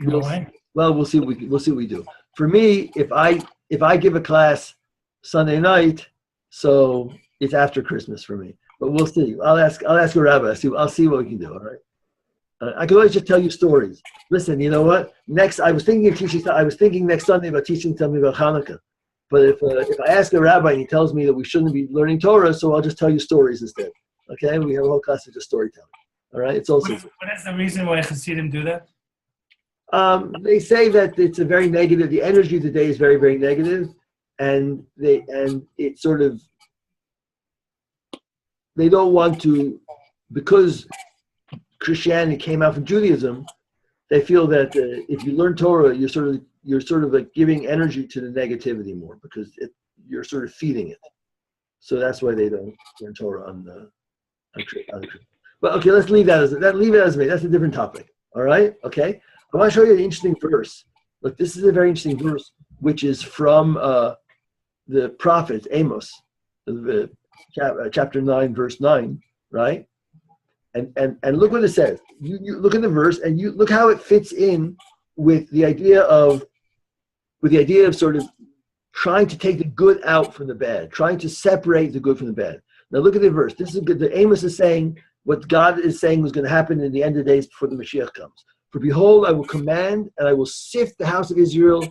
We'll see what we do. For me, if I give a class Sunday night, so it's after Christmas for me. But we'll see. I'll ask a rabbi. I'll see what we can do. All right. I can always just tell you stories. Listen, you know what? I was thinking next Sunday about teaching something about Hanukkah. But if I ask a rabbi and he tells me that we shouldn't be learning Torah, so I'll just tell you stories instead. Okay? We have a whole class of just storytelling. All right? It's also. What is the reason why Hasidim do that? They say that it's a very negative. The energy of the day is very, very negative, and it's sort of. They don't want to, because Christianity came out from Judaism. They feel that if you learn Torah, you're sort of like giving energy to the negativity more, because you're sort of feeding it. So that's why they don't learn Torah on But okay, let's leave that as me. That's a different topic. All right, okay. I want to show you an interesting verse. Look, this is a very interesting verse, which is from the prophet Amos, chapter 9, verse 9, right? And look what it says. You look at the verse and you look how it fits in with the idea of sort of trying to take the good out from the bad, trying to separate the good from the bad. Now look at the verse. This is good. The Amos is saying what God is saying was going to happen in the end of the days before the Mashiach comes. For behold, I will command and I will sift the house of Israel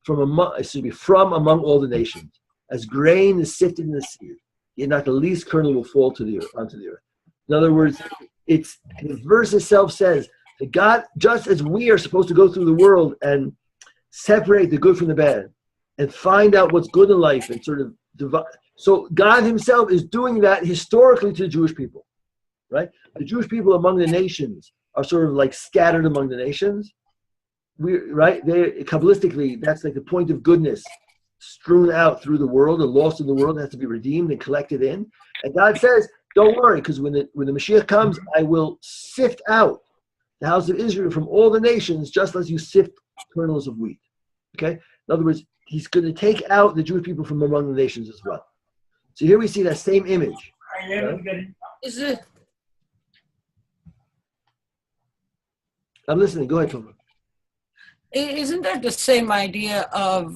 from among all the nations, as grain is sifted in the sieve. Yet not the least kernel will fall onto the earth. In other words, the verse itself says that God, just as we are supposed to go through the world and separate the good from the bad and find out what's good in life and sort of divide. So God himself is doing that historically to the Jewish people, right? The Jewish people among the nations are sort of like scattered among the nations. Kabbalistically, that's like the point of goodness strewn out through the world, and lost in the world, has to be redeemed and collected in. And God says, don't worry, because when the Mashiach comes, I will sift out the house of Israel from all the nations, just as you sift kernels of wheat. Okay? In other words, he's going to take out the Jewish people from among the nations as well. So here we see that same image. Right? Is it? I'm listening. Go ahead, Tomer. Isn't that the same idea of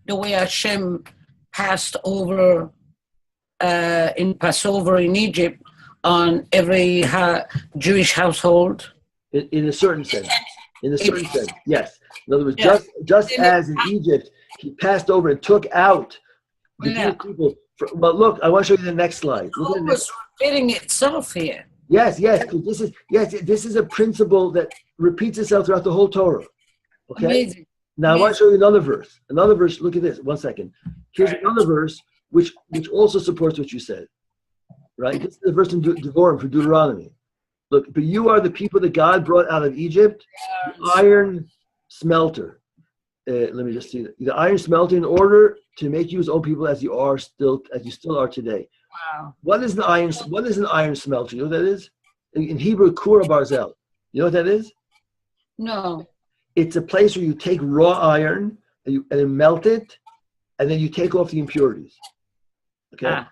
the way Hashem passed over in Passover in Egypt on every Jewish household? In a certain sense. Yes. In other words, just as in Egypt, he passed over and took out the Jewish people. But look, I want to show you the next slide. Look at this. Repeating itself here. Yes. This is a principle that repeats itself throughout the whole Torah. Okay. Amazing. Now I want to show you another verse. Look at this. 1 second. Here's another verse which also supports what you said. Right? This is the verse in Devarim for Deuteronomy. Look, but you are the people that God brought out of Egypt, the iron smelter. Let me just see that. The iron smelter, in order to make you his own people as you still are today. Wow. What is an iron smelter? You know what that is? In Hebrew, kura barzel. You know what that is? No. It's a place where you take raw iron and then melt it, and then you take off the impurities. Okay?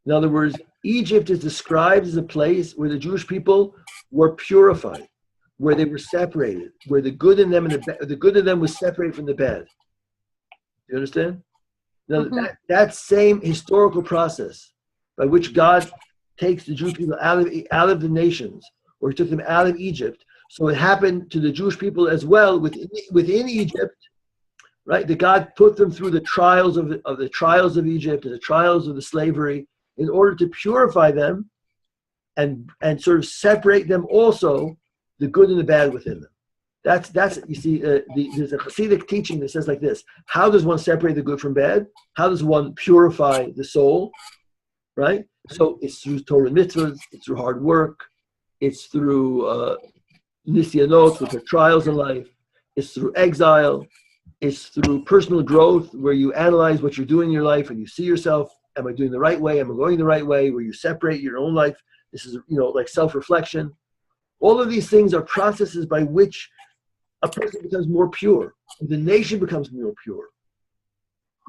In other words, Egypt is described as a place where the Jewish people were purified, where they were separated, where the good in them and the good in them was separated from the bad. You understand? Now, that same historical process by which God takes the Jewish people out of the nations, or he took them out of Egypt, so it happened to the Jewish people as well within Egypt, right? That God put them through the trials of the trials of Egypt and the trials of the slavery in order to purify them and sort of separate them also the good and the bad within them. That's you see, there's a Hasidic teaching that says like this: how does one separate the good from bad? How does one purify the soul? Right? So it's through Torah and mitzvahs, it's through hard work, it's through nisyanot, which are trials in life, it's through exile, it's through personal growth, where you analyze what you're doing in your life and you see yourself, am I doing the right way? Am I going the right way? Where you separate your own life. This is, like self-reflection. All of these things are processes by which a person becomes more pure. The nation becomes more pure.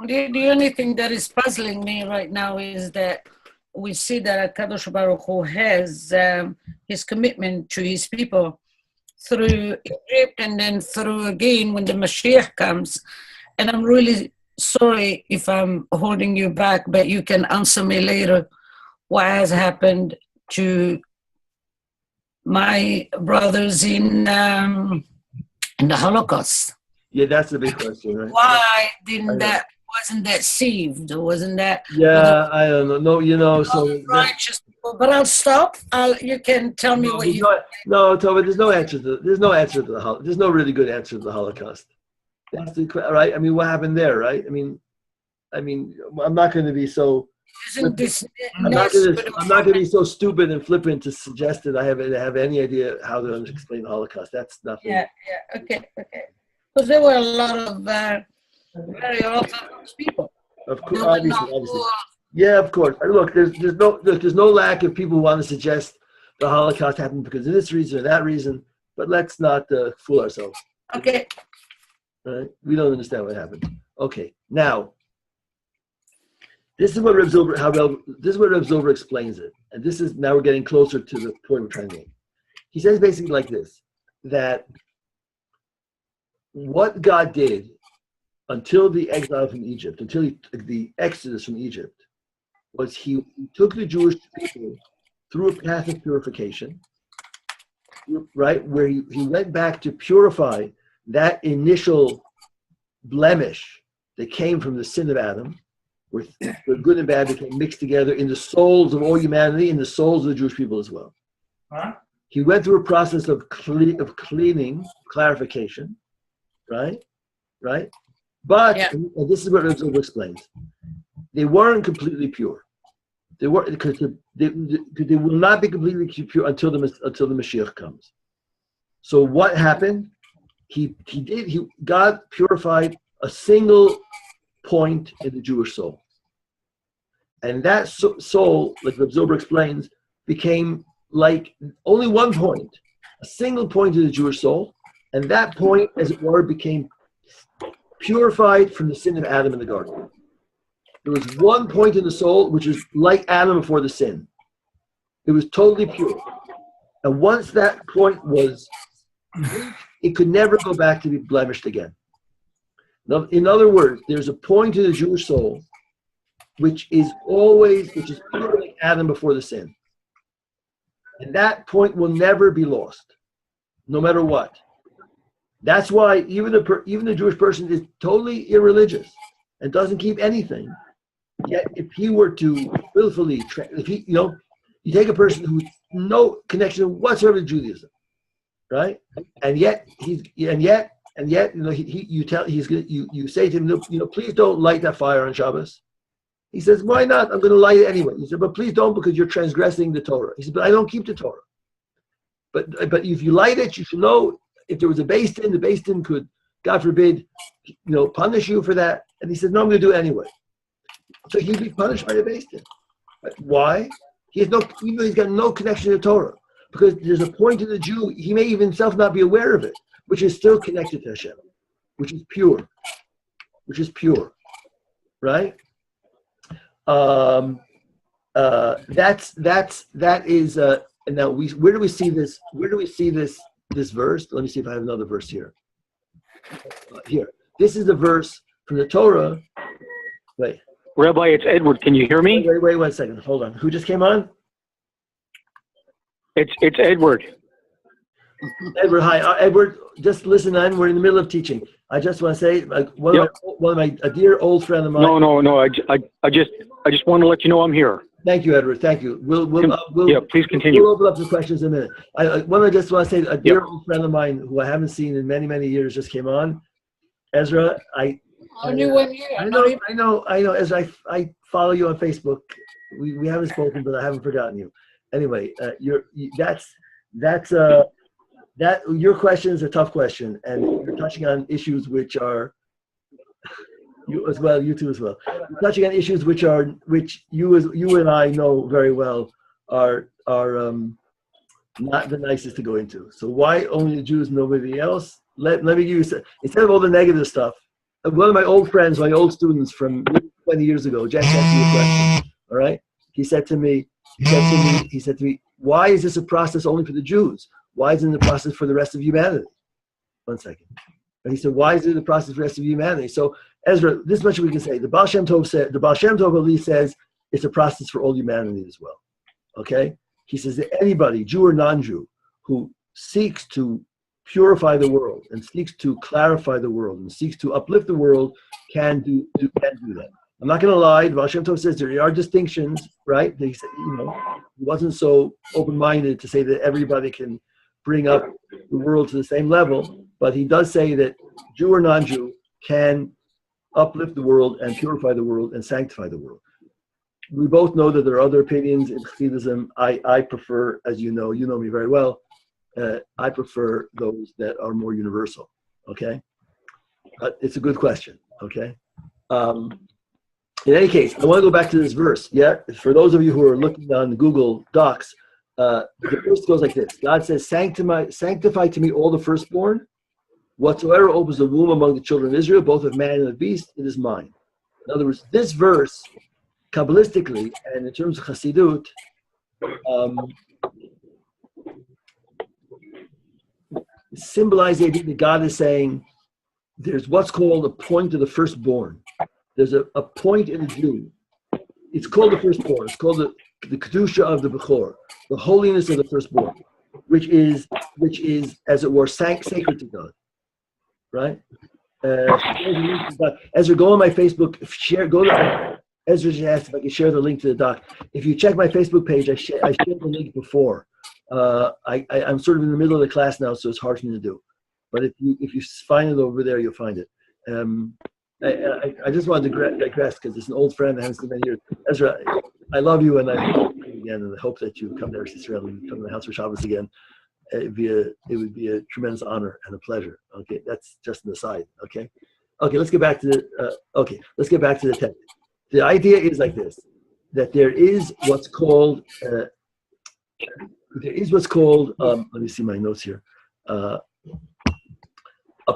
The only thing that is puzzling me right now is that we see that Kadosh Baruch Hu has his commitment to his people through Egypt and then through again when the Mashiach comes. And I'm really sorry if I'm holding you back, but you can answer me later what has happened to my brothers in the Holocaust. Yeah, that's the big question, right? Why wasn't that saved? Or wasn't that? Yeah, I don't know. No, so righteous people. But I'll stop. You can tell me what you. No, Tova. There's no answer to the Holocaust. There's no really good answer to the Holocaust. That's the right. I mean, what happened there, right? I mean, I'm not going to be so. Isn't this? I'm not going to be so stupid and flippant to suggest that I have any idea how to explain the Holocaust. That's nothing. Yeah. Okay. Because there were a lot of very Orthodox people. Of course, obviously. Yeah, of course. Look, there's no lack of people who want to suggest the Holocaust happened because of this reason or that reason. But let's not fool ourselves. Okay. Right? We don't understand what happened. Okay. Now, this is what Reb Zilber explains it, and this is now we're getting closer to the point we're trying to make. He says basically like this: that what God did until the exile from Egypt, until the exodus from Egypt, was he took the Jewish people through a path of purification, right, where he went back to purify that initial blemish that came from the sin of Adam, where good and bad became mixed together in the souls of all humanity, in the souls of the Jewish people as well. Huh? He went through a process of cleaning, clarification, right? But, and this is what Reb Zilber explains, they weren't completely pure. They weren't, because they will not be completely pure until the Mashiach comes. So what happened? God purified a single point in the Jewish soul. And that soul, like Reb Zilber explains, became like only one point, a single point in the Jewish soul. And that point, as it were, became purified from the sin of Adam in the garden. There was one point in the soul which is like Adam before the sin. It was totally pure. And once that point was, it could never go back to be blemished again. Now, in other words, there's a point in the Jewish soul which is pure like Adam before the sin. And that point will never be lost, no matter what. That's why even the Jewish person is totally irreligious and doesn't keep anything. Yet, if he were to willfully, you take a person who's no connection whatsoever to Judaism, right? And yet you say to him, please don't light that fire on Shabbos. He says, why not? I'm going to light it anyway. He said, but please don't, because you're transgressing the Torah. He said, but I don't keep the Torah. But if you light it, you should know. If there was a Beis Din, the Beis Din could, God forbid, punish you for that. And he said, no, I'm going to do it anyway. So he'd be punished by the Beis Din. But why? Even though he's got no connection to Torah. Because there's a point in the Jew, he may even himself not be aware of it, which is still connected to Hashem, which is pure. Right? That is, and now where do we see this? This verse? Let me see if I have another verse here. Here. This is the verse from the Torah. Wait. Rabbi, it's Edward. Can you hear me? Wait 1 second. Hold on. Who just came on? It's Edward. Edward, hi. Edward, just listen on. We're in the middle of teaching. I just want to say, a dear old friend of mine. No. I just want to let you know I'm here. Thank you, Edward. Thank you. We'll Yeah, please continue. We'll open up the questions in a minute. I just want to say a dear old friend of mine who I haven't seen in many, many years just came on. Ezra, Only 1 year. I know, Ezra, I follow you on Facebook. We haven't spoken, but I haven't forgotten you. Anyway, your question is a tough question, and you're touching on issues which are you too as well. You're touching on issues which you and I know very well are not the nicest to go into. So why only the Jews, nobody else? Let me give you, instead of all the negative stuff. One of my old friends, my old students from 20 years ago, Jack asked me a question. All right, he said to me, why is this a process only for the Jews? Why isn't it a process for the rest of humanity? 1 second. And he said, why is it a process for the rest of humanity? So Ezra, this much we can say. The Baal Shem Tov at least says it's a process for all humanity as well. Okay? He says that anybody, Jew or non-Jew, who seeks to purify the world and seeks to clarify the world and seeks to uplift the world can do that. I'm not going to lie. The Baal Shem Tov says there are distinctions, right? He said, he wasn't so open-minded to say that everybody can bring up the world to the same level, but he does say that Jew or non-Jew can uplift the world and purify the world and sanctify the world. We both know that there are other opinions in Hasidism. I prefer, as you know me very well, I prefer those that are more universal, okay? It's a good question, okay? In any case, I want to go back to this verse, yeah? For those of you who are looking on Google Docs, the verse goes like this. God says, sanctify to me all the firstborn. Whatsoever opens the womb among the children of Israel, both of man and of beast, it is mine. In other words, this verse, Kabbalistically, and in terms of Chassidut, symbolize the idea that God is saying there's what's called a point of the firstborn. There's a point in the Jew. It's called the firstborn. It's called the Kedusha of the Bechor, the holiness of the firstborn, which is, as it were, sacred to God. Right? Ezra, go on my Facebook, Ezra just asked if I could share the link to the doc. If you check my Facebook page, I shared the link before. I'm sort of in the middle of the class now, so it's hard for me to do. But if you find it over there, you'll find it. I just wanted to digress because it's an old friend that I haven't seen many years. Ezra, I love you, and I hope that you come to Eretz Yisrael and come to the house for Shabbos again. It would be a tremendous honor and a pleasure. Okay, that's just an aside. Okay, let's get back to the text. The idea is like this: that there is what's called let me see my notes here. A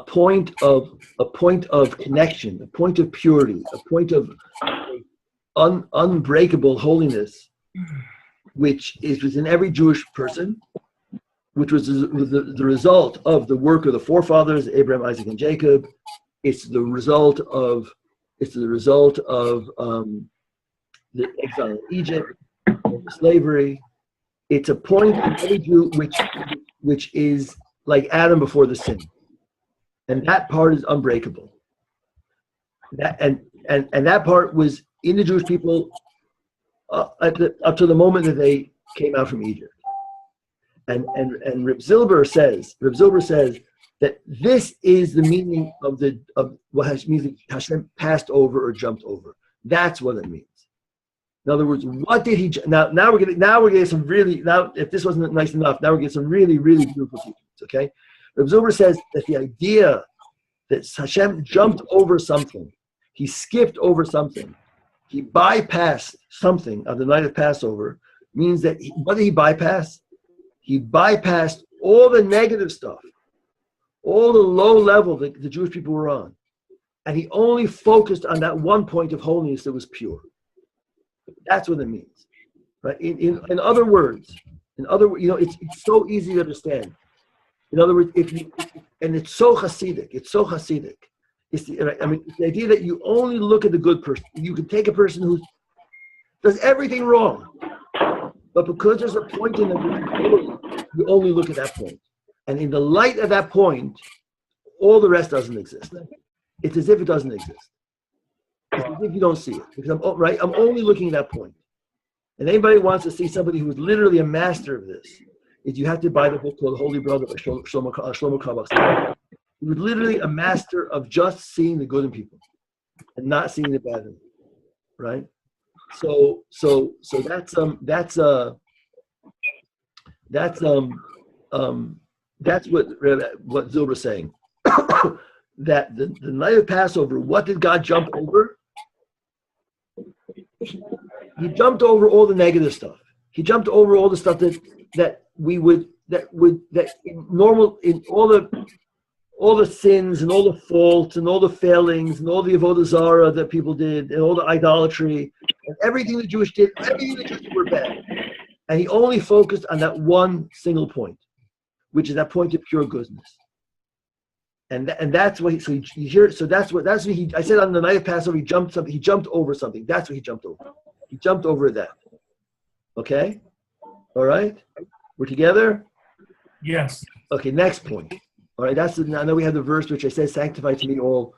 point of connection, a point of purity, a point of unbreakable holiness, which is within every Jewish person, which was the result of the work of the forefathers, Abraham, Isaac, and Jacob. It's the result of the exile in Egypt, the slavery. It's a point in every Jew which is like Adam before the sin, and that part is unbreakable. And that part was in the Jewish people up to the moment that they came out from Egypt. And Rabbi Zilber says that this is the meaning of what means Hashem passed over or jumped over. That's what it means. In other words, what did he? Now we're getting some really, now if this wasn't nice enough, now we're getting some really, really beautiful teachings. Okay, Rabbi Zilber says that the idea that Hashem jumped over something, he skipped over something, he bypassed something on the night of Passover, means that what did he bypass? He bypassed all the negative stuff, all the low level that the Jewish people were on, and he only focused on that one point of holiness that was pure. That's what it means, right? In other words, it's so easy to understand. In other words, it's so Hasidic. It's the idea that you only look at the good person. You can take a person who does everything wrong, but because there's a point in the you only look at that point. And in the light of that point, all the rest doesn't exist. It's as if it doesn't exist. It's as if you don't see it. Because I'm only looking at that point. And anybody who wants to see somebody who is literally a master of this, is you have to buy the book called Holy Brother by Shlomo Kabbalah. He was literally a master of just seeing the good in people and not seeing the bad in them, right? So that's what Zilber's saying. That the night of Passover, what did God jump over? He jumped over all the negative stuff. He jumped over all the stuff that normal in all the sins and all the faults and all the failings and all the avodah zarah that people did and all the idolatry and everything the Jewish did, everything the Jews did were bad. And he only focused on that one single point, which is that point of pure goodness. And that's what I said on the night of Passover, he jumped over something. That's what he jumped over. He jumped over that. Okay? All right? We're together? Yes. Okay, next point. All right, I know we have the verse which I said, sanctify to me all.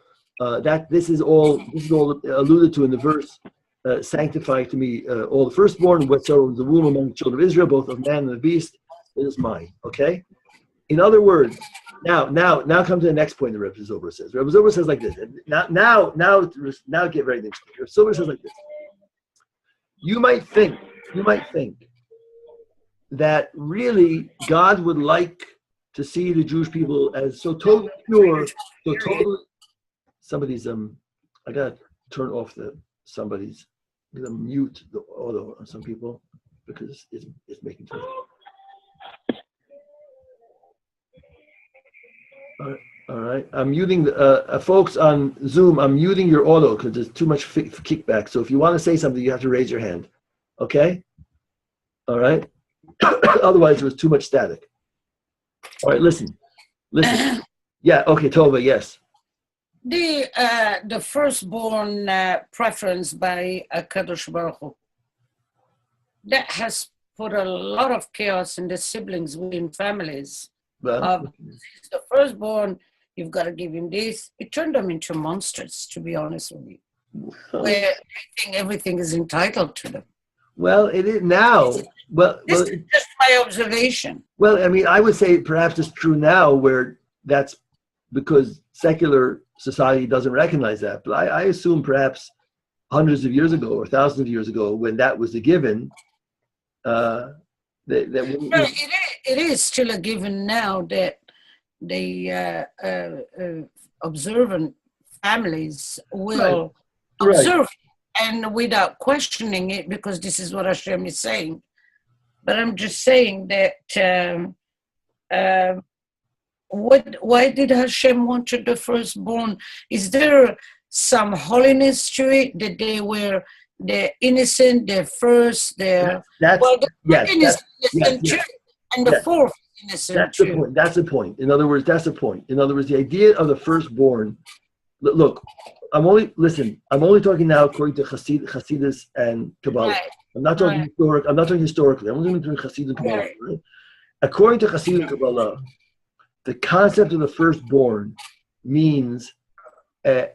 This is all alluded to in the verse, sanctify to me all the firstborn, whatsoever the womb among the children of Israel, both of man and of beast, it is mine. Okay? In other words, now come to the next point that Rabbi Zilber says. Rabbi Zilber says like this. Now get very interesting. Rabbi Zilber says like this. You might think that really God would like to see the Jewish people as so totally pure, so totally. Somebody's I gotta turn off I'm gonna mute the auto on some people because it's making too much. All right. I'm muting folks on Zoom. I'm muting your auto because there's too much kickback. So if you want to say something, you have to raise your hand. Okay. All right. Otherwise, there was too much static. All right. Listen. Yeah. Okay. Tova. Yes. The firstborn preference by Kadosh Baruch Hu, that has put a lot of chaos in the siblings within families. Well, the firstborn, you've got to give him this. It turned them into monsters, to be honest with you. Where they think everything is entitled to them. Well, it is now. This is just my observation. Well, I mean, I would say perhaps it's true now where that's because secular society doesn't recognize that. But I assume perhaps hundreds of years ago or thousands of years ago when that was a given, it is still a given now that the observant families will observe and without questioning it, because this is what Hashem is saying. But I'm just saying that why did Hashem want the firstborn? Is there some holiness to it that they're innocent, they're first, they're innocent too, and the fourth innocent too. That's the point. In other words, that's the point. In other words, the idea of the firstborn. Look, I'm only talking now according to Hasidus and Kabbalah. Right. I'm not talking historic. I'm not talking historically. I'm only talking Hasidus and Kabbalah. Right? According to Hasidus and Kabbalah, the concept of the firstborn means a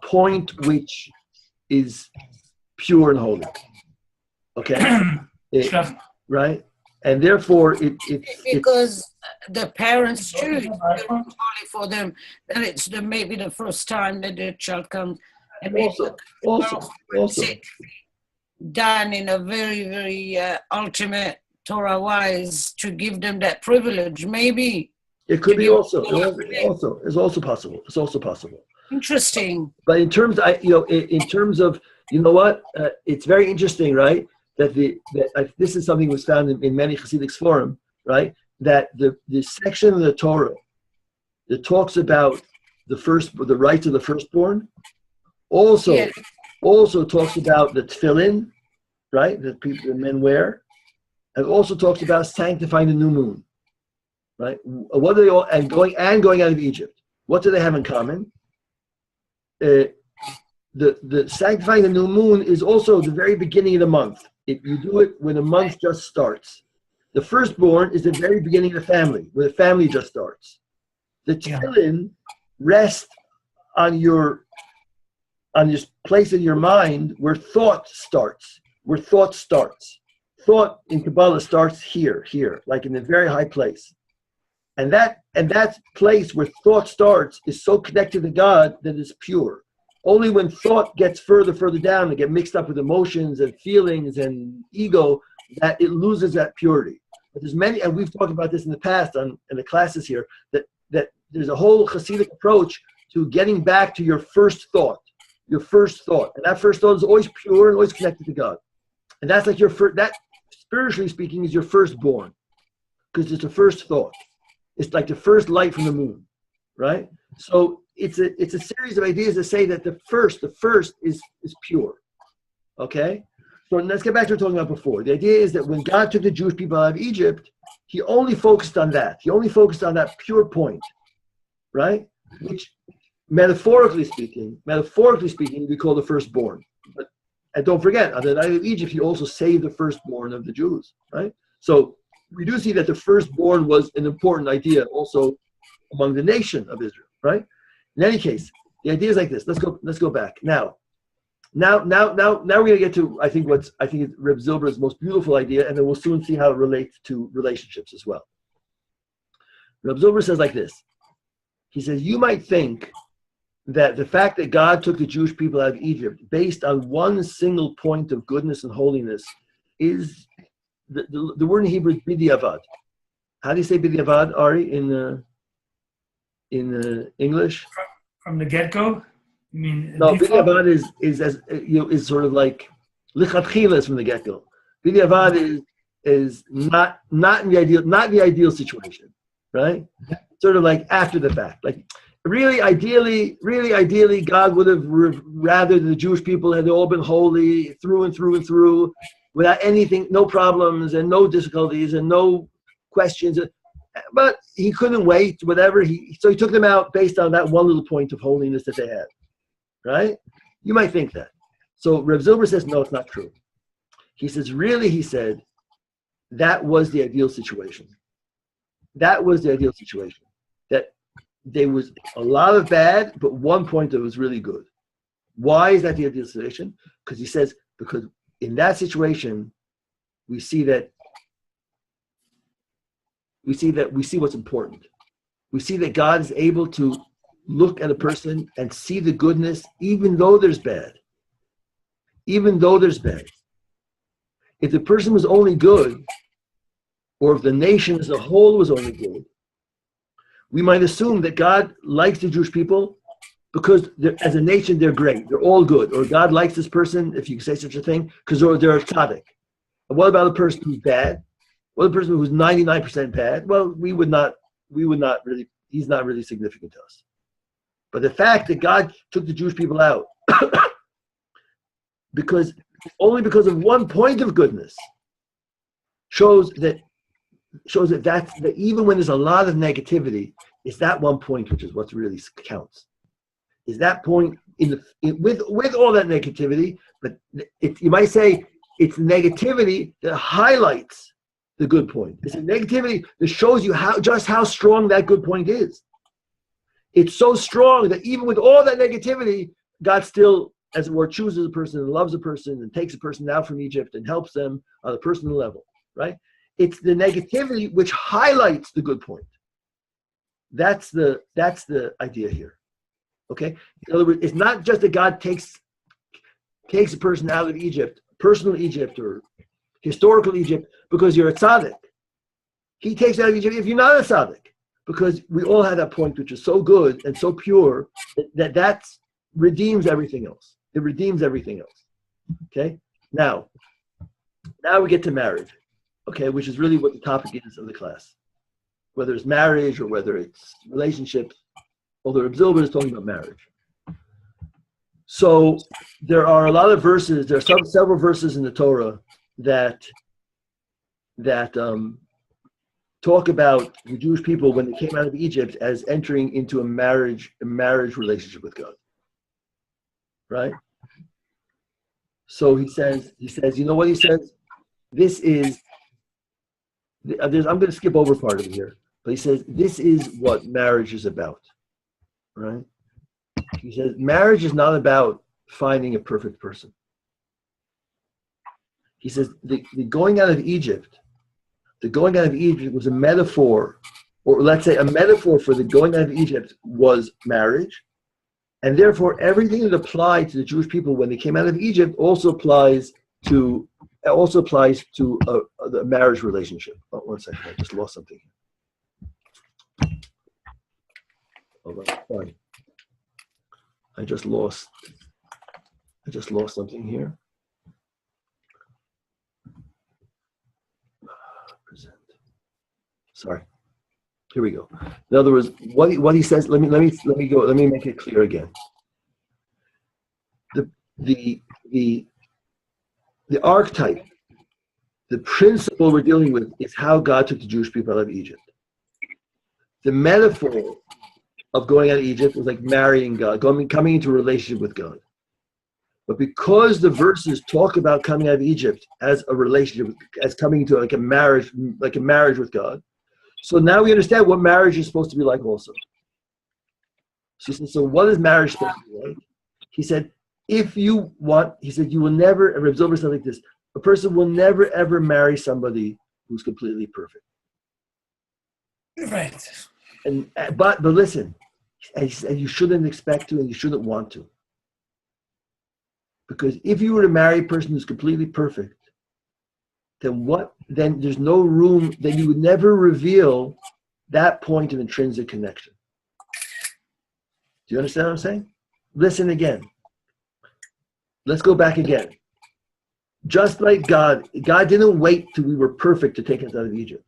point which is pure and holy. Okay, right, and therefore because the parents choose holy for them, and it's maybe the first time that their child comes, and also done in a very, very ultimate Torah wise to give them that privilege. Maybe it could be also. It's also possible. It's also possible. Interesting. But in terms, it's very interesting, right? That this is something that was found in many Hasidic forum, right? That the section of the Torah that talks about the rights of the firstborn, also talks about the tefillin, right? That the men wear, and also talks about sanctifying the new moon, right? What do they all and going out of Egypt? What do they have in common? The sanctifying the new moon is also the very beginning of the month. If you do it when the month just starts, the firstborn is the very beginning of the family, where the family just starts. The tefillin rest on your place in your mind where thought starts, where thought starts. Thought in Kabbalah starts here, like in a very high place. And that place where thought starts is so connected to God that it's pure. Only when thought gets further down and get mixed up with emotions and feelings and ego, that it loses that purity. But there's many, and we've talked about this in the past in the classes here, that there's a whole Hasidic approach to getting back to your first thought. And that first thought is always pure and always connected to God. And that's like that, spiritually speaking, is your firstborn, because it's the first thought. It's like the first light from the moon, right? So it's a series of ideas that say that the first is pure, okay? So let's get back to what we were talking about before. The idea is that when God took the Jewish people out of Egypt, he only focused on that. He only focused on that pure point, right? Which, metaphorically speaking, we call the firstborn. And don't forget, on the night of Egypt, he also saved the firstborn of the Jews, right? So we do see that the firstborn was an important idea also among the nation of Israel, right? In any case, the idea is like this. Let's go back. Now we're gonna get to I think Rabbi Zilber's most beautiful idea, and then we'll soon see how it relates to relationships as well. Rabbi Zilber says like this. He says, you might think that the fact that God took the Jewish people out of Egypt based on one single point of goodness and holiness is the word in Hebrew is bidiavad. How do you say bidiavad, Ari, in English? From the get-go? You mean no, bidiavad is sort of like lichatchila is from the get-go. Bidiavad is not in the ideal situation, right? Sort of like after the fact. Like really ideally, God would have rather the Jewish people had all been holy through and through, without anything, no problems and no difficulties and no questions. But he couldn't wait, whatever. So he took them out based on that one little point of holiness that they had, right? You might think that. So Reb Zilber says, no, it's not true. He says, really, he said, that was the ideal situation. That there was a lot of bad, but one point that was really good. Why is that the ideal situation? Because he says, because in that situation, we see what's important. We see that God is able to look at a person and see the goodness, even though there's bad. If the person was only good, or if the nation as a whole was only good, we might assume that God likes the Jewish people because as a nation they're great, they're all good, or God likes this person, if you can say such a thing, because they're a tzaddik. And what about a person who's bad? What about a person who's 99% bad? Well, we would not really, he's not really significant to us. But the fact that God took the Jewish people out only because of one point of goodness shows that even when there's a lot of negativity, it's that one point which is what really counts. Is that point with all that negativity, but you might say it's negativity that highlights the good point. It's a negativity that shows you how strong that good point is. It's so strong that even with all that negativity, God still, as it were, chooses a person and loves a person and takes a person out from Egypt and helps them on a personal level, right? It's the negativity which highlights the good point. That's the idea here. Okay? In other words, it's not just that God takes a person out of Egypt, personal Egypt or historical Egypt, because you're a tzaddik. He takes you out of Egypt if you're not a tzaddik, because we all have that point which is so good and so pure that redeems everything else. It redeems everything else. Okay? Now we get to marriage. Okay, which is really what the topic is of the class. Whether it's marriage or whether it's relationships, although Rabbi Zilber is talking about marriage. So there are a lot of verses, there are several verses in the Torah that talk about the Jewish people when they came out of Egypt as entering into a marriage relationship with God. Right? So he says, you know what he says? I'm going to skip over part of it here, but he says, this is what marriage is about, right? He says, marriage is not about finding a perfect person. He says the going out of Egypt, was a metaphor, or let's say a metaphor for the going out of Egypt was marriage. And therefore, everything that applied to the Jewish people when they came out of Egypt also applies to the marriage relationship. Oh, one second, I just lost something. Hold on, sorry. I just lost something here. Present. Sorry. Here we go. In other words, what he says. Let me go. Let me make it clear again. The archetype, the principle we're dealing with is how God took the Jewish people out of Egypt. The metaphor of going out of Egypt was like marrying God, coming into a relationship with God. But because the verses talk about coming out of Egypt as a relationship, as coming into like a marriage with God, so now we understand what marriage is supposed to be like also. So what is marriage supposed to be like? He said, you will never, and Rabbi Zilber said like this, a person will never ever marry somebody who's completely perfect. Right. But listen, and you shouldn't expect to, and you shouldn't want to. Because if you were to marry a person who's completely perfect, then there's no room, then you would never reveal that point of intrinsic connection. Do you understand what I'm saying? Listen again. Let's go back again. Just like God didn't wait till we were perfect to take us out of Egypt.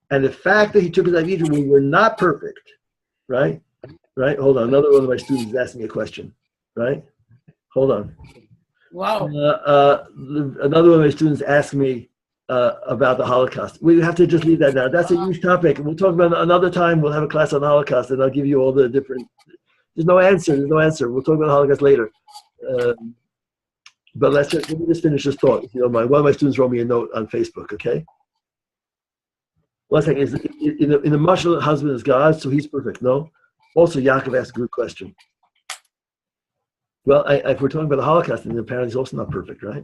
And the fact that he took us out of Egypt when we were not perfect, right? Right? Hold on. Another one of my students is asking me a question, right? Hold on. Wow. Another one of my students asked me about the Holocaust. We have to just leave that now. That's a huge topic. We'll talk about it another time. We'll have a class on the Holocaust, and I'll give you all the different. There's no answer. We'll talk about the Holocaust later. But let me just finish this thought, if you don't mind. One of my students wrote me a note on Facebook. Okay. One second. In the martial husband is God, so he's perfect. No. Also, Yaakov asked a good question. Well, if we're talking about the Holocaust, then apparently he's also not perfect, right?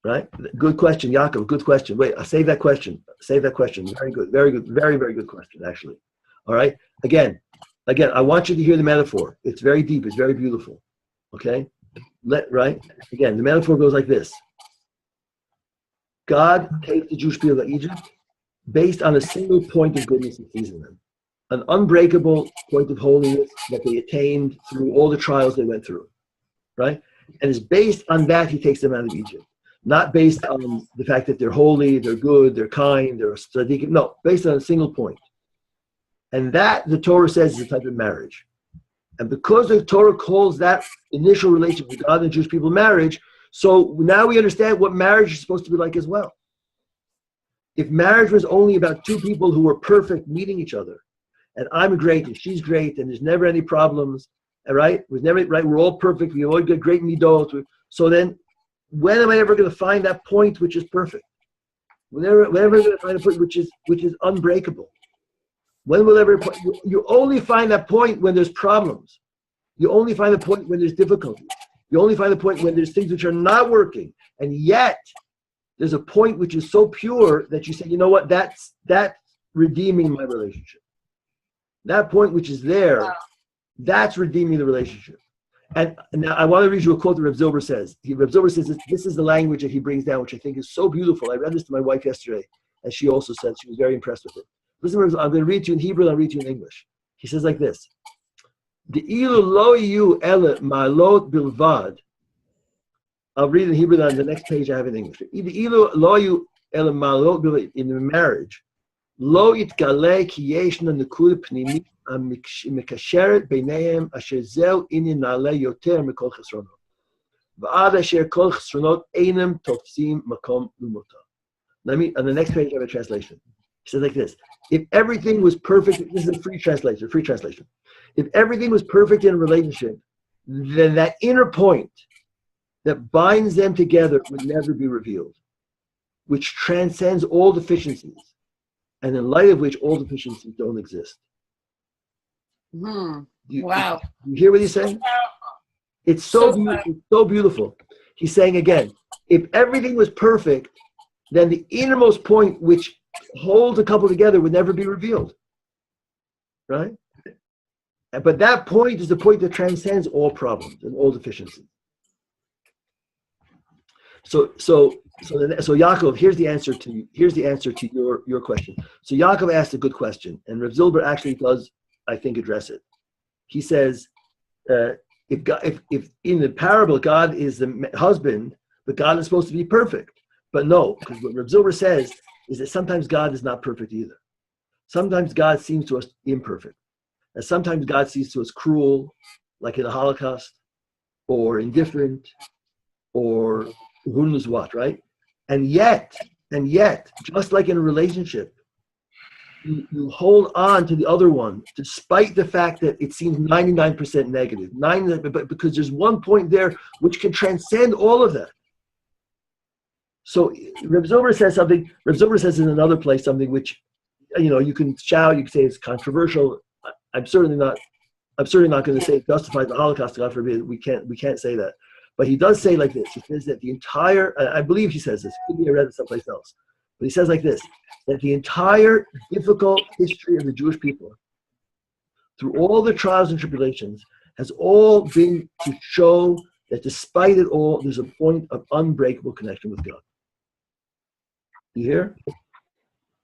Right? Good question, Yaakov. Good question. Wait, save that question. Very good. Very good. Very, very good question, actually. All right. Again, I want you to hear the metaphor. It's very deep. It's very beautiful. Okay. Right. Again, the metaphor goes like this. God takes the Jewish people of Egypt based on a single point of goodness he sees in them, an unbreakable point of holiness that they attained through all the trials they went through. Right? And it's based on that he takes them out of Egypt. Not based on the fact that they're holy, they're good, they're kind, they're tzaddikim. No, based on a single point. And that, the Torah says, is a type of marriage. And because the Torah calls that initial relationship with God and Jewish people marriage, so now we understand what marriage is supposed to be like as well. If marriage was only about two people who were perfect meeting each other, and I'm great and she's great and there's never any problems, right? We're all perfect. We all get great midot. So then, when am I ever going to find that point which is perfect? Whenever I'm going to find a point which is unbreakable. When will you only find that point when there's problems. You only find the point when there's difficulties. You only find the point when there's things which are not working. And yet, there's a point which is so pure that you say, you know what? That's redeeming my relationship. That point which is there. Wow. That's redeeming the relationship. And now I want to read you a quote that Rabbi Zilber says. Rabbi Zilber says this is the language that he brings down, which I think is so beautiful. I read this to my wife yesterday, and she also said she was very impressed with it. Listen, I'm going to read to you in Hebrew and I'll read to you in English. He says like this. De'ilu lo yu ele ma'alot bilvad. I'll read in Hebrew on the next page I have in English. De'ilu lo yu ele ma'alot bilvad. In the marriage, lo itgale ki yeshna nekud pnimit המקשרת ביניהם אשר זהו עניין נעלה יותר מכל חסרונות. ועד אשר כל חסרונות אינם תופסים מקום לעומתם. On the next page I have a translation. It says like this. If everything was perfect, this is a free translation. If everything was perfect in a relationship, then that inner point that binds them together would never be revealed, which transcends all deficiencies, and in light of which all deficiencies don't exist. Wow. You hear what he's saying? It's so beautiful. So beautiful. He's saying again, if everything was perfect, then the innermost point which holds a couple together would never be revealed, right? But that point is the point that transcends all problems and all deficiencies. So Yaakov, here's the answer to your question. So Yaakov asked a good question, and Rav Zilber actually does, I think, address it. He says, if in the parable God is the husband, but God is supposed to be perfect. But no, because what Rav Zilber says is that sometimes God is not perfect either. Sometimes God seems to us imperfect. And sometimes God seems to us cruel, like in the Holocaust, or indifferent, or who knows what, right? And yet, just like in a relationship, you hold on to the other one, despite the fact that it seems 99% negative, but because there's one point there which can transcend all of that. So Reb Zilber says something. Reb Zilber says in another place something which, you can shout, you can say it's controversial. I'm certainly not going to say it justifies the Holocaust. God forbid. We can't say that. But he does say like this. He says that the entire, I believe he says this. Maybe I read it someplace else. But he says like this, that the entire difficult history of the Jewish people, through all the trials and tribulations, has all been to show that despite it all, there's a point of unbreakable connection with God. You hear?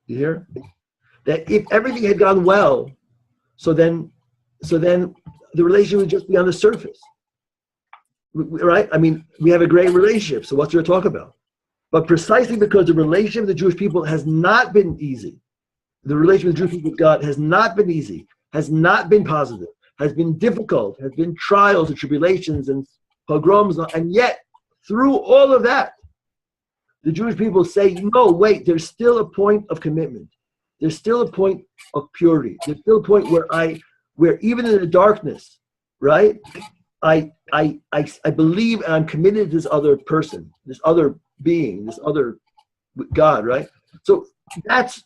You hear? That if everything had gone well, so then the relationship would just be on the surface. Right? I mean, we have a great relationship, so what's there to talk about? But precisely because the relationship of the Jewish people has not been easy, the relationship of the Jewish people with God has not been easy, has not been positive, has been difficult, has been trials and tribulations and pogroms, and yet, through all of that, the Jewish people say, no, wait, there's still a point of commitment. There's still a point of purity. There's still a point where even in the darkness, right, I believe and I'm committed to this other person, this other being, this other God, right? So it's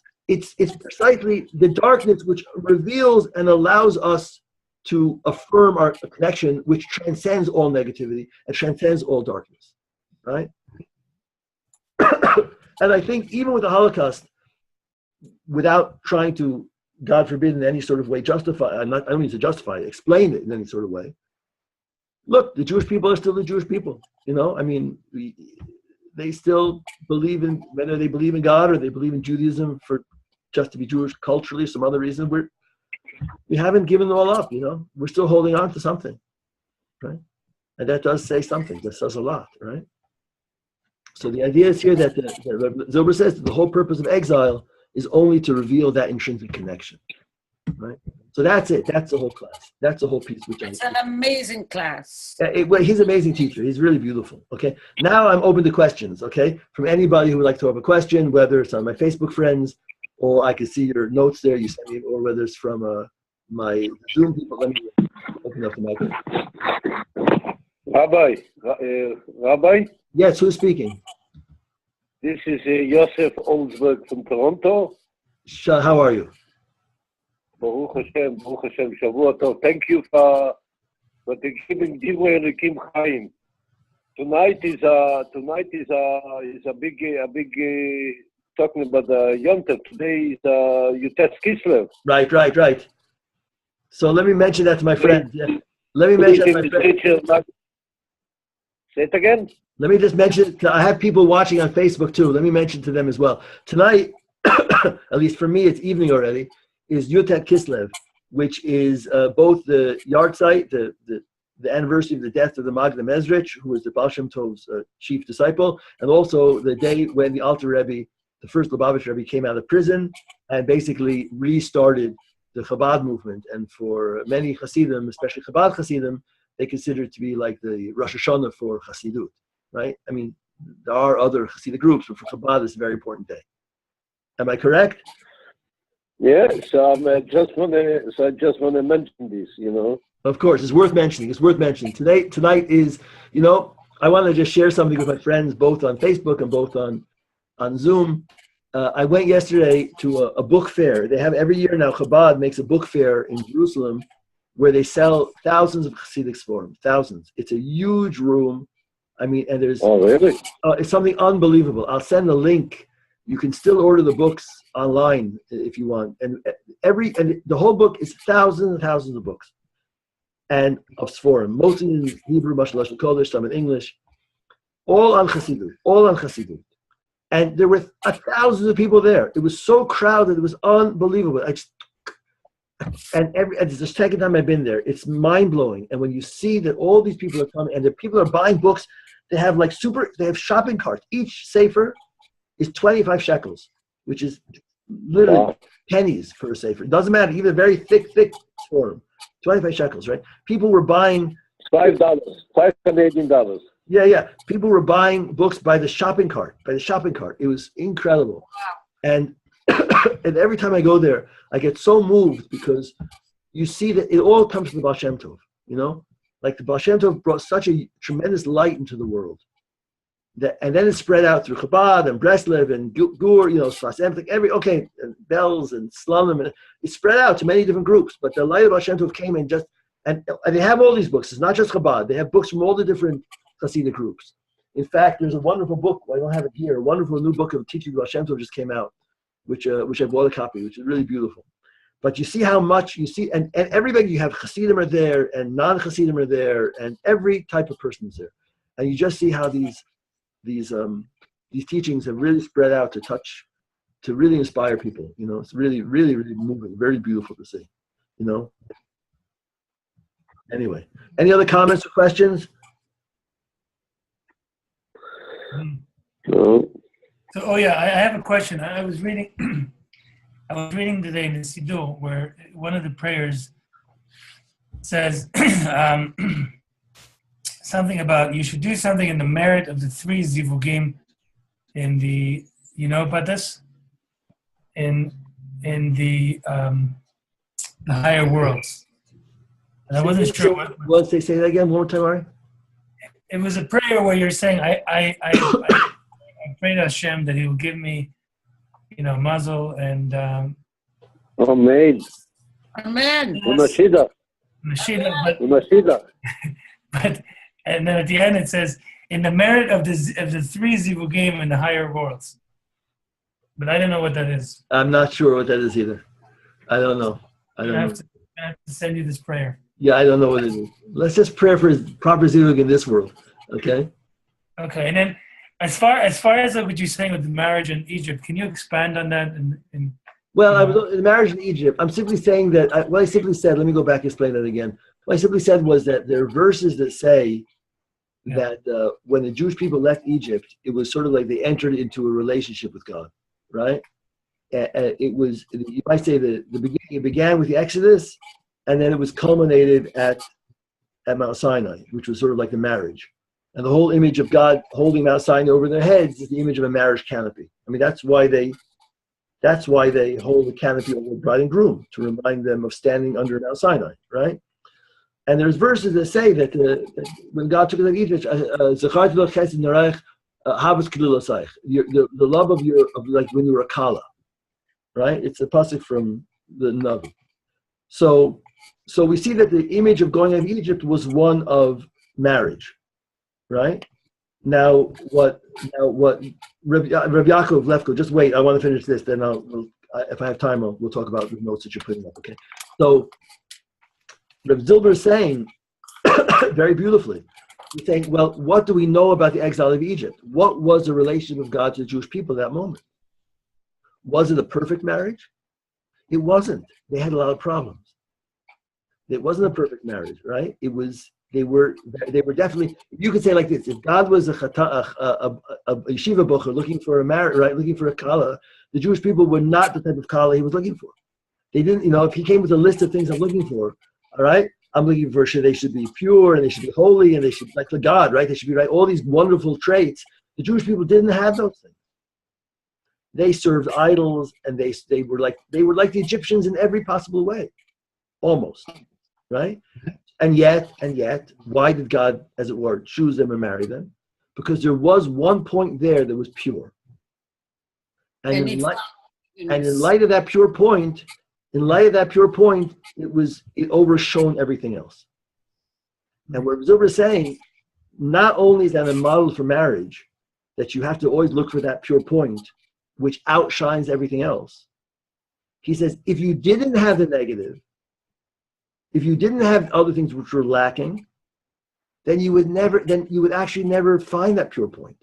precisely the darkness which reveals and allows us to affirm our connection, which transcends all negativity and transcends all darkness, right? And I think even with the Holocaust, without trying to, God forbid, in any sort of way justify, I don't mean to justify it, explain it in any sort of way. Look, the Jewish people are still the Jewish people. I mean, they still believe in, whether they believe in God or they believe in Judaism for just to be Jewish culturally, some other reason, we haven't given them all up, We're still holding on to something, right? And that does say something. That says a lot, right? So the idea is here that Zilber says that the whole purpose of exile is only to reveal that intrinsic connection, right? So that's it. That's the whole class. That's the whole piece. It's an amazing class. He's an amazing teacher. He's really beautiful. Okay. Now I'm open to questions. Okay, from anybody who would like to have a question, whether it's on my Facebook friends, or I can see your notes there you sent me, or whether it's from my Zoom people. Let me open up the microphone. Rabbi? Yes, who's speaking? This is Yosef Oldsberg from Toronto. How are you? Baruch Hashem, Shavua Tov. Thank you for the giving Divrei Elikim Chaim. Tonight is a big talking about the Yom Tov. Today is Yutet Kislev. Right. So let me mention that to my friends. Yeah. Let me mention that to my friends. Say it again. Let me just mention, I have people watching on Facebook too. Let me mention to them as well. Tonight, at least for me, it's evening already, is Yutet Kislev, which is both the yahrzeit, the anniversary of the death of the Maggid Mezrich, who was the Baal Shem Tov's chief disciple, and also the day when the Alter Rebbe, the first Lubavitch Rebbe, came out of prison and basically restarted the Chabad movement. And for many Hasidim, especially Chabad Hasidim, they consider it to be like the Rosh Hashanah for Hasidut, right? I mean, there are other Hasidic groups, but for Chabad, it's a very important day. Am I correct? Yes, I just want to mention this, Of course, it's worth mentioning. Tonight is, I want to just share something with my friends, both on Facebook and both on Zoom. I went yesterday to a book fair. They have every year now, Chabad makes a book fair in Jerusalem where they sell thousands of Hasidic forms, thousands. It's a huge room. I mean, and there's Oh, really? it's something unbelievable. I'll send a link. You can still order the books online if you want. And the whole book is thousands and thousands of books, and of Sforim, mostly in Hebrew, much less in Kodesh, some in English, all on Chassidut. And there were thousands of people there. It was so crowded. It was unbelievable. And it's the second time I've been there. It's mind-blowing. And when you see that all these people are coming and the people are buying books, they have shopping carts. Each sefer is 25 shekels, which is literally pennies for a sefer. It doesn't matter, even a very thick form. 25 shekels, right? People were buying $5, $5 Canadian. Yeah. People were buying books by the shopping cart. It was incredible. And and every time I go there, I get so moved because you see that it all comes from the Baal Shem Tov, Like the Baal Shem Tov brought such a tremendous light into the world. And then it spread out through Chabad and Breslev and Gur, Sfas Emek, and Bells and Slumim, and it spread out to many different groups. But the light of Baal Shem Tov came and and they have all these books. It's not just Chabad. They have books from all the different Hasidic groups. In fact, there's a wonderful book, I don't have it here, a wonderful new book of teaching Baal Shem Tov just came out, which I bought a copy, which is really beautiful. But you see how much you see, and everybody, you have Hasidim are there, and non-Hasidim are there, and every type of person is there. And you just see how these teachings have really spread out to really inspire people. It's really, really, really moving, very beautiful to see. Anyway, any other comments or questions? No. So, I have a question. I was reading today in the Siddur where one of the prayers says something about you should do something in the merit of the 3 zivugim in the, about this? In the higher world. And I wasn't sure what they say that again one more time, Ari? It was a prayer where you're saying I pray to Hashem that He will give me, mazel and Amen. Amen. Unashida. But and then at the end it says in the merit of the 3 zivugim in the higher worlds. But I don't know what that is. I'm not sure what that is either. I don't know. I have to send you this prayer. Yeah, I don't know what it is. Let's just pray for his proper zivug in this world, okay? Okay, and then as far as what you're saying with the marriage in Egypt, can you expand on that? Well, I was in marriage in Egypt. I'm simply saying that what I simply said. Let me go back and explain that again. What I simply said was that there are verses that say that when the Jewish people left Egypt, it was sort of like they entered into a relationship with God, right? It was, you might say, the beginning. It began with the Exodus, and then it was culminated at Mount Sinai, which was sort of like the marriage. And the whole image of God holding Mount Sinai over their heads is the image of a marriage canopy. I mean, that's why they hold the canopy over the bride and groom, to remind them of standing under Mount Sinai, right? And there's verses that say that when God took us out of Egypt, the love of like when you were a kala, right? It's a pasuk from the Navi. So we see that the image of going out of Egypt was one of marriage, right? Now what Rabbi Yaakov Lefko, just wait, I want to finish this, then if I have time, we'll talk about the notes that you're putting up, okay? So Rabbi Zilber is saying, very beautifully, he's saying, well, what do we know about the exile of Egypt? What was the relationship of God to the Jewish people at that moment? Was it a perfect marriage? It wasn't. They had a lot of problems. It wasn't a perfect marriage, right? It was. They were definitely. You could say like this: if God was a yeshiva bocher looking for a marriage, right, looking for a kala, the Jewish people were not the type of kala he was looking for. They didn't. If he came with a list of things I'm looking for, all right, I'm looking for they should be pure and they should be holy and they should like the God, right? They should be right. All these wonderful traits. The Jewish people didn't have those things. They served idols, and they were like the Egyptians in every possible way, almost, right? And yet, why did God, as it were, choose them and marry them? Because there was one point there that was pure, and in light of that pure point, it overshone everything else. And what Zilber is saying, not only is that a model for marriage, that you have to always look for that pure point, which outshines everything else. He says, if you didn't have the negative, if you didn't have other things which were lacking, then you would actually never find that pure point.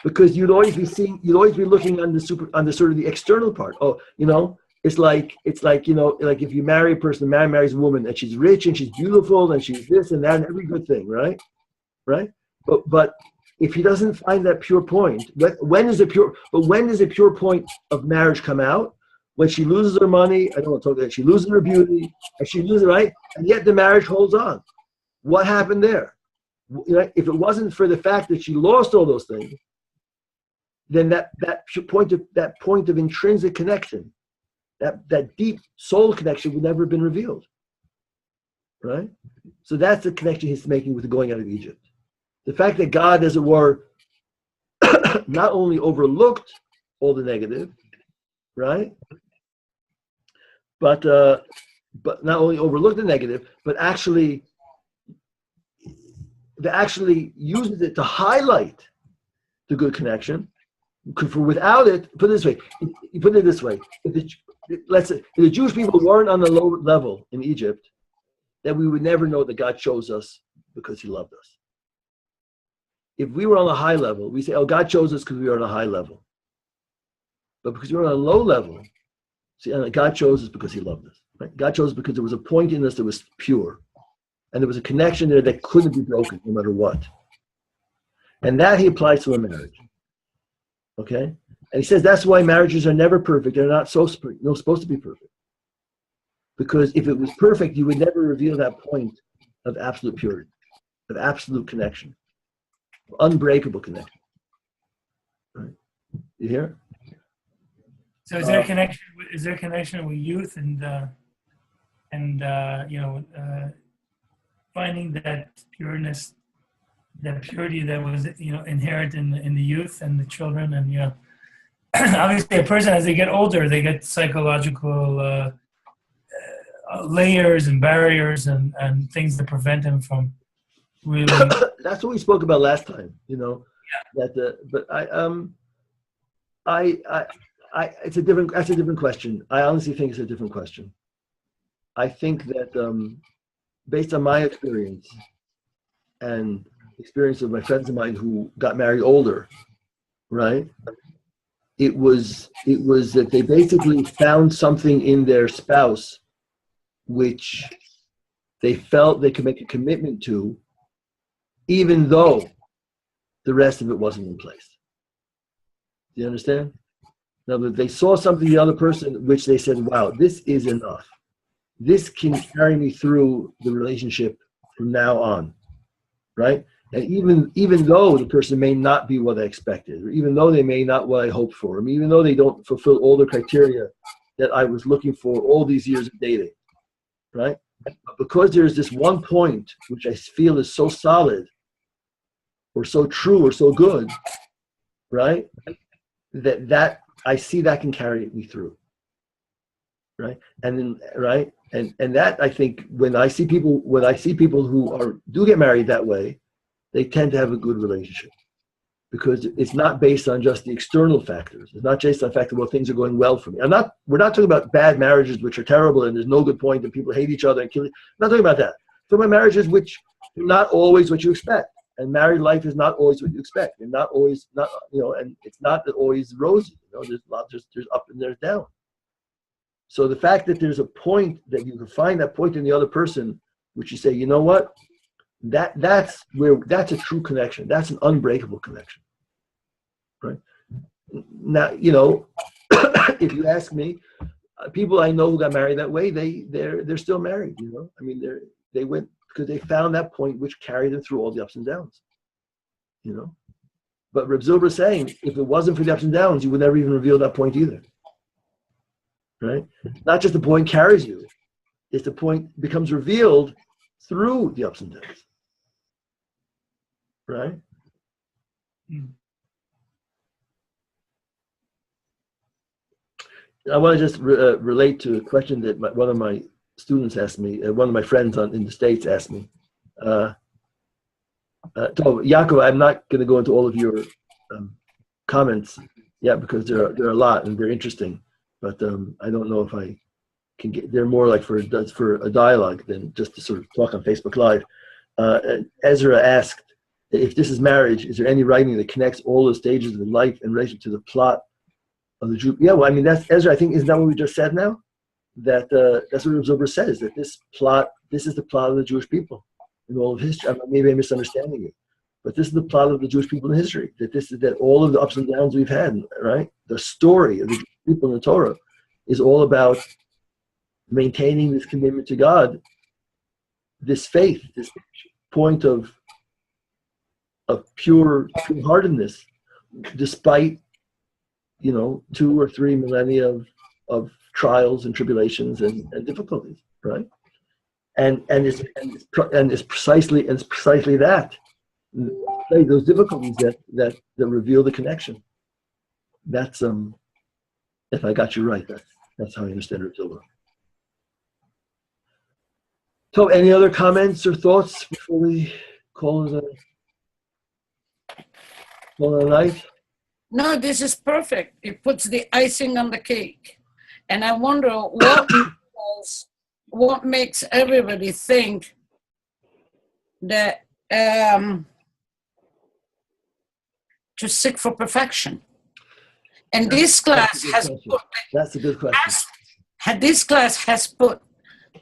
Because you'd always be looking on the sort of the external part. Oh, it's like like if you marry a person, a man marries a woman, and she's rich and she's beautiful and she's this and that and every good thing, right? But if he doesn't find that pure point, when does a pure point of marriage come out? When she loses her money, I don't want to talk about that. She loses her beauty, and she loses, right? And yet the marriage holds on. What happened there? If it wasn't for the fact that she lost all those things, then that point of intrinsic connection, that deep soul connection would never have been revealed. Right? So that's the connection he's making with the going out of Egypt. The fact that God, as it were, not only overlooked all the negative, right? But not only overlooked the negative, but actually uses it to highlight the good connection. For without it, put it this way: let's say if the Jewish people weren't on the low level in Egypt, then we would never know that God chose us because He loved us. If we were on a high level, we say, "Oh, God chose us because we were on a high level." But because we were on a low level, see, God chose us because He loved us. Right? God chose us because there was a point in us that was pure, and there was a connection there that couldn't be broken no matter what. And that He applies to a marriage. Okay, and He says that's why marriages are never perfect. They're not supposed to be perfect. Because if it was perfect, you would never reveal that point of absolute purity, of absolute connection, unbreakable connection. Right? You hear? So is there a connection? Is there a connection with youth and finding that pureness, that purity that was inherent in the youth and the children, and obviously a person as they get older, they get psychological layers and barriers and things that prevent them from really. That's what we spoke about last time. That's a different question. I honestly think it's a different question. I think that based on my experience and experience of my friends of mine who got married older, right? It was that they basically found something in their spouse which they felt they could make a commitment to, even though the rest of it wasn't in place. Do you understand? Now, they saw something in the other person which they said, wow, this is enough. This can carry me through the relationship from now on, right? And even though the person may not be what I expected, or even though they may not what I hoped for, or even though they don't fulfill all the criteria that I was looking for all these years of dating, right? But because there's this one point which I feel is so solid, or so true, or so good, right? That I see that can carry me through, right? And then, right, and that I think when I see people who do get married that way, they tend to have a good relationship, because it's not based on just the external factors. It's not just on the fact that, well, things are going well for me. We're not talking about bad marriages which are terrible and there's no good point and people hate each other and kill. I'm not talking about that. I'm talking about marriages which are not always what you expect. And married life is not always what you expect. And not always, and it's not always rosy. There's up and there's down. So the fact that there's a point that you can find that point in the other person, which you say, you know what? That's a true connection. That's an unbreakable connection, right? Now, if you ask me, people I know who got married that way, they're still married. I mean, they went because they found that point which carried them through all the ups and downs. But Rabbi Zilber is saying, if it wasn't for the ups and downs, you would never even reveal that point either, right? Not just the point carries you; it's the point becomes revealed through the ups and downs. Right? I want to just relate to a question that one of my students asked me, one of my friends in the States asked me. So, Yaakov, I'm not going to go into all of your comments, because there are a lot and they're interesting, but I don't know if I can get. They're more like for a dialogue than just to sort of talk on Facebook Live. Ezra asked, if this is marriage, is there any writing that connects all the stages of life in relation to the plot of the Jew? Yeah, well, I mean, that's Ezra. I think, isn't that what we just said now? That's what Zilber says, that this is the plot of the Jewish people in all of history. Maybe I'm misunderstanding it, but this is the plot of the Jewish people in history. That all of the ups and downs we've had, right? The story of the Jewish people in the Torah is all about maintaining this commitment to God, this faith, this point of pure heartedness, despite 2 or 3 millennia of trials and tribulations and difficulties, right? And it's precisely that those difficulties that reveal the connection. That's if I got you right, that's how I understand it, Zilber. So, any other comments or thoughts before we call it a night? No, this is perfect. It puts the icing on the cake. And I wonder what makes everybody think that to seek for perfection. And this class has put, that's a good question. This class has put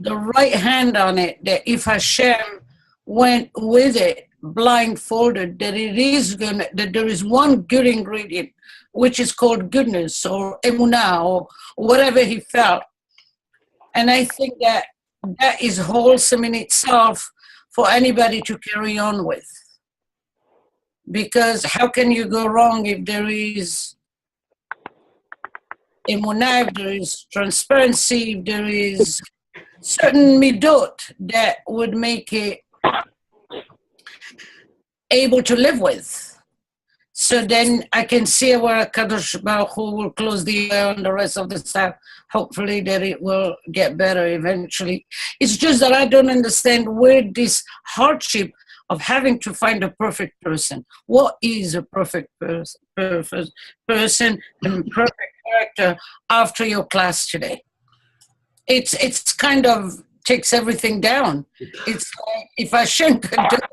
the right hand on it, that if Hashem went with it blindfolded, that there is one good ingredient, which is called goodness or emunah or whatever he felt. And I think that is wholesome in itself for anybody to carry on with. Because how can you go wrong if there is emunah, if there is transparency, if there is certain midot that would make it able to live with. So then I can see where Kadosh Baruch Hu will close the year on the rest of the stuff. Hopefully that it will get better eventually. It's just that I don't understand where this hardship of having to find a perfect person. What is a perfect person and perfect character after your class today? It's kind of takes everything down. It's like if Hashem could do it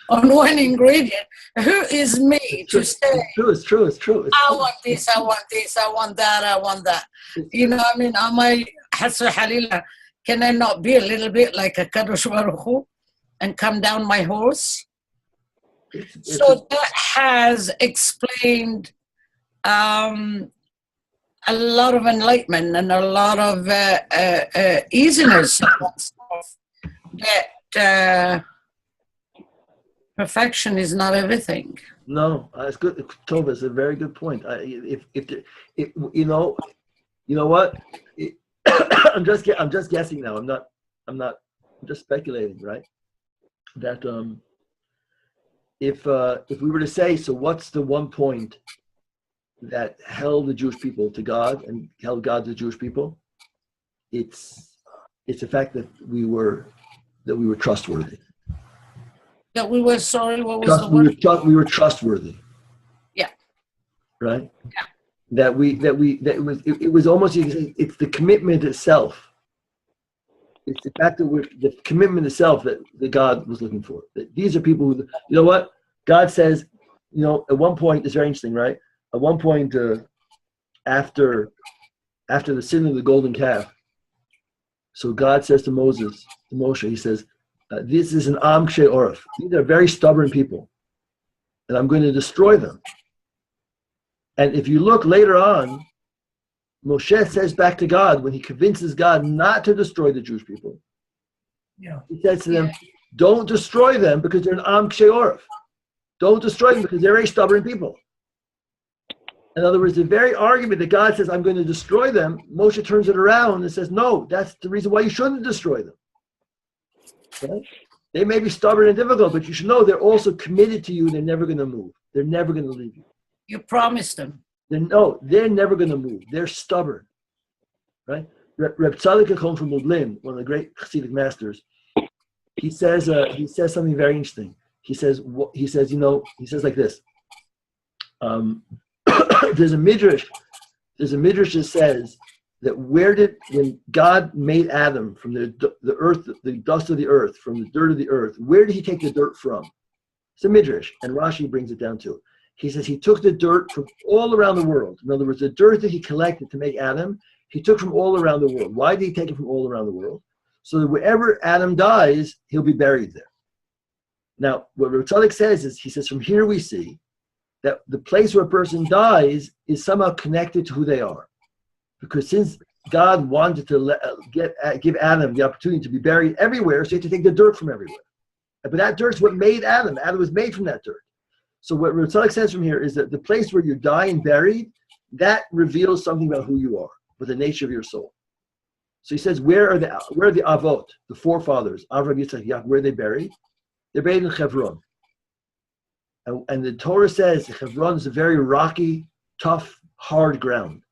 on one ingredient, who is me to say? It's true. I want this, I want this, I want that, I want that. Am I Hasra Halila? Can I not be a little bit like a Kadosh Baruch Hu and come down my horse? So that has explained a lot of enlightenment and a lot of easiness that perfection is not everything. No, it's good. Tova, it's a very good point. You know what? I'm just guessing now. I'm just speculating, right? That if we were to say, so what's the one point that held the Jewish people to God and held God to the Jewish people? It's the fact that we were trustworthy. That we were sorry. What was the word? We were trustworthy. Yeah. Right. Yeah. It was almost, it's the commitment itself. It's the fact that the commitment itself that God was looking for. That these are people who, you know what? God says, at one point, it's very interesting, right? At one point, after the sin of the golden calf, so God says to Moshe, he says, this is an Am Kshei Oref. These are very stubborn people, and I'm going to destroy them. And if you look later on, Moshe says back to God, when he convinces God not to destroy the Jewish people, he says to them, don't destroy them because they're an Am Kshei Oref. Don't destroy them because they're very stubborn people. In other words, the very argument that God says, I'm going to destroy them, Moshe turns it around and says, no, that's the reason why you shouldn't destroy them. Right? They may be stubborn and difficult, but you should know they're also committed to you. They're never going to move. They're never going to leave you. You promised them. They're never going to move. They're stubborn. Right? Reb Tzadok Echon from Lublin, one of the great Hasidic masters, he says something very interesting. he says like this. There's a midrash that says that when God made Adam from the earth, the dust of the earth, from the dirt of the earth, where did he take the dirt from? It's a midrash, and Rashi brings it down too. He says he took the dirt from all around the world. In other words, the dirt that he collected to make Adam, he took from all around the world. Why did he take it from all around the world? So that wherever Adam dies, he'll be buried there. Now, what Rav Tzadok says is, he says, from here we see that the place where a person dies is somehow connected to who they are. Because since God wanted to give Adam the opportunity to be buried everywhere, so he had to take the dirt from everywhere. But that dirt's what made Adam. Adam was made from that dirt. So what Rav Tzadok says from here is that the place where you die and buried, that reveals something about who you are, with the nature of your soul. So he says, where are the Avot, the forefathers, Avraham, Yitzchak, Yaakov, where are they buried? They're buried in Hebron. And the Torah says Hebron is a very rocky, tough, hard ground.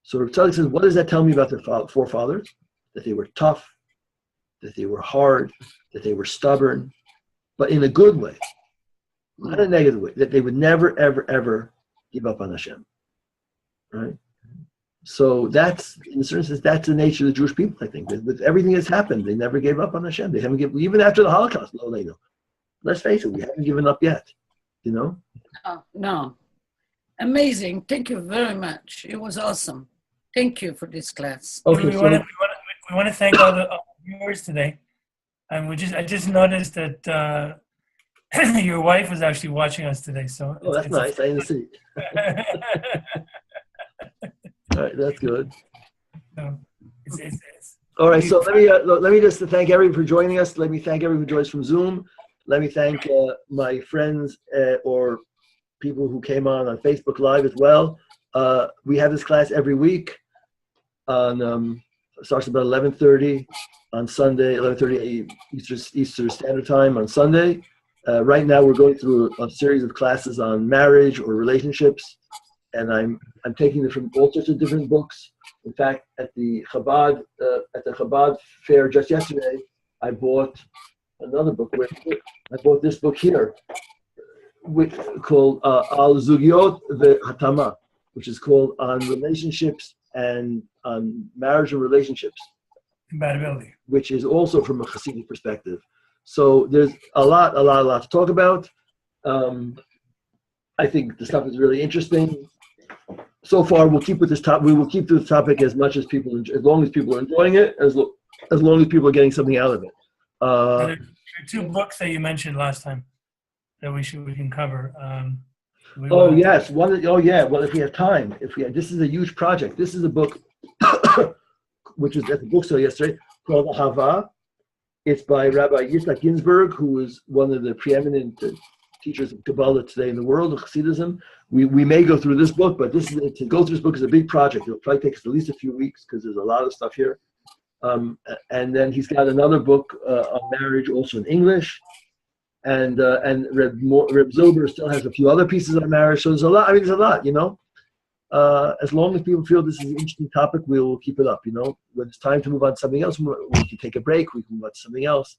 So Rav Tzadok says, what does that tell me about their forefathers? That they were tough, that they were hard, that they were stubborn, but in a good way, not a negative way, that they would never, ever, ever give up on Hashem. Right? So that's, in a certain sense, that's the nature of the Jewish people, I think. With everything that's happened, they never gave up on Hashem. They haven't given, even after the Holocaust, let's face it, we haven't given up yet, No. Amazing. Thank you very much. It was awesome. Thank you for this class. Okay, we want to thank all the viewers today. And I just noticed that your wife was actually watching us today. So that's nice. I didn't see. All right, that's good. So all right, so let me just thank everyone for joining us. Let me thank everyone who joins from Zoom. Let me thank my friends or people who came on Facebook Live as well. We have this class every week. Starts about 11:30 on Sunday, 11:30 Eastern Standard Time on Sunday. Right now, we're going through a series of classes on marriage or relationships, and I'm taking them from all sorts of different books. In fact, at the Chabad fair just yesterday, I bought another book. I bought this book here, called Al Zugiot Ve'Hatama, which is called On Relationships and on Marriage and Relationships. Compatibility. Which is also from a Hasidic perspective. So there's a lot to talk about. I think the stuff is really interesting. So far, we'll keep with this topic. We will keep this topic as long as people are enjoying it, as long as people are getting something out of it. There are two books that you mentioned last time that we can cover. Yes. Well, if we have time, this is a huge project. This is a book, which was at the bookstore yesterday, called Hava. It's by Rabbi Yitzchak Ginsburg, who is one of the preeminent teachers of Kabbalah today in the world of Hasidism. We may go through this book, but to go through this book is a big project. It'll probably take us at least a few weeks because there's a lot of stuff here. And then he's got another book on marriage, also in English. And Reb Zilber still has a few other pieces on marriage. So there's a lot. There's a lot, As long as people feel this is an interesting topic, we'll keep it up, When it's time to move on to something else, we can take a break. We can move on to something else.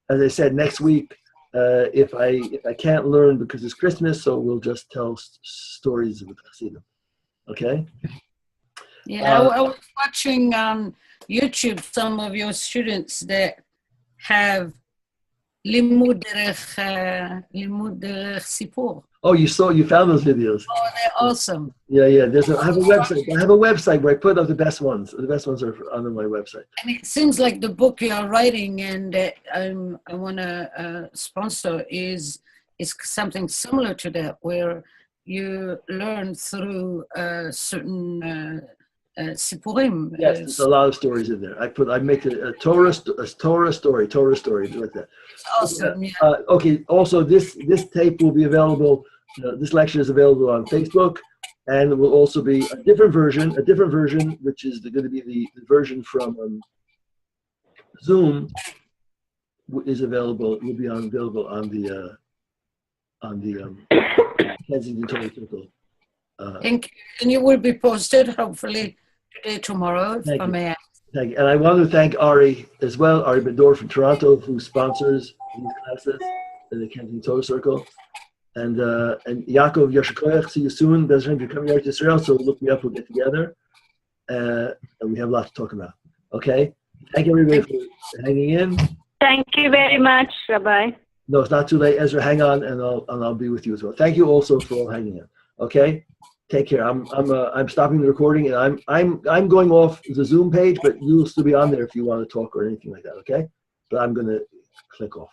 As I said, next week, if I can't learn because it's Christmas, so we'll just tell stories with Hasidim. Okay? Yeah, I was watching on YouTube some of your students that have Limud Derech Sipur. Oh, you found those videos. Oh, they're awesome. Yeah. I have a website. I have a website where I put up the best ones. The best ones are on my website. And it seems like the book you are writing and I want to sponsor is something similar to that, where you learn through certain Sipurim. Yes, there's a lot of stories in there. I make a Torah story like that. Awesome. Yeah. Okay. Also, this tape will be available. This lecture is available on Facebook, and it will also be a different version, which is going to be the version from Zoom. Is available. Will be available on the Kensington Torah Circle. Thank you. And you will be posted hopefully today, tomorrow, if I may ask. Thank you. And I want to thank Ari as well, Ari Bedor from Toronto, who sponsors these classes. in the Kensington Torah Circle. And Yaakov Yashikoyach, see you soon. Bezran, if you're coming out to Israel, so look me up, we'll get together. And we have a lot to talk about. Okay? Thank you, everybody, for hanging in. Thank you very much, Rabbi. No, it's not too late. Ezra, hang on, and I'll be with you as well. Thank you also for all hanging in. Okay? Take care. I'm stopping the recording, and I'm going off the Zoom page, but you'll still be on there if you want to talk or anything like that. Okay? But I'm going to click off.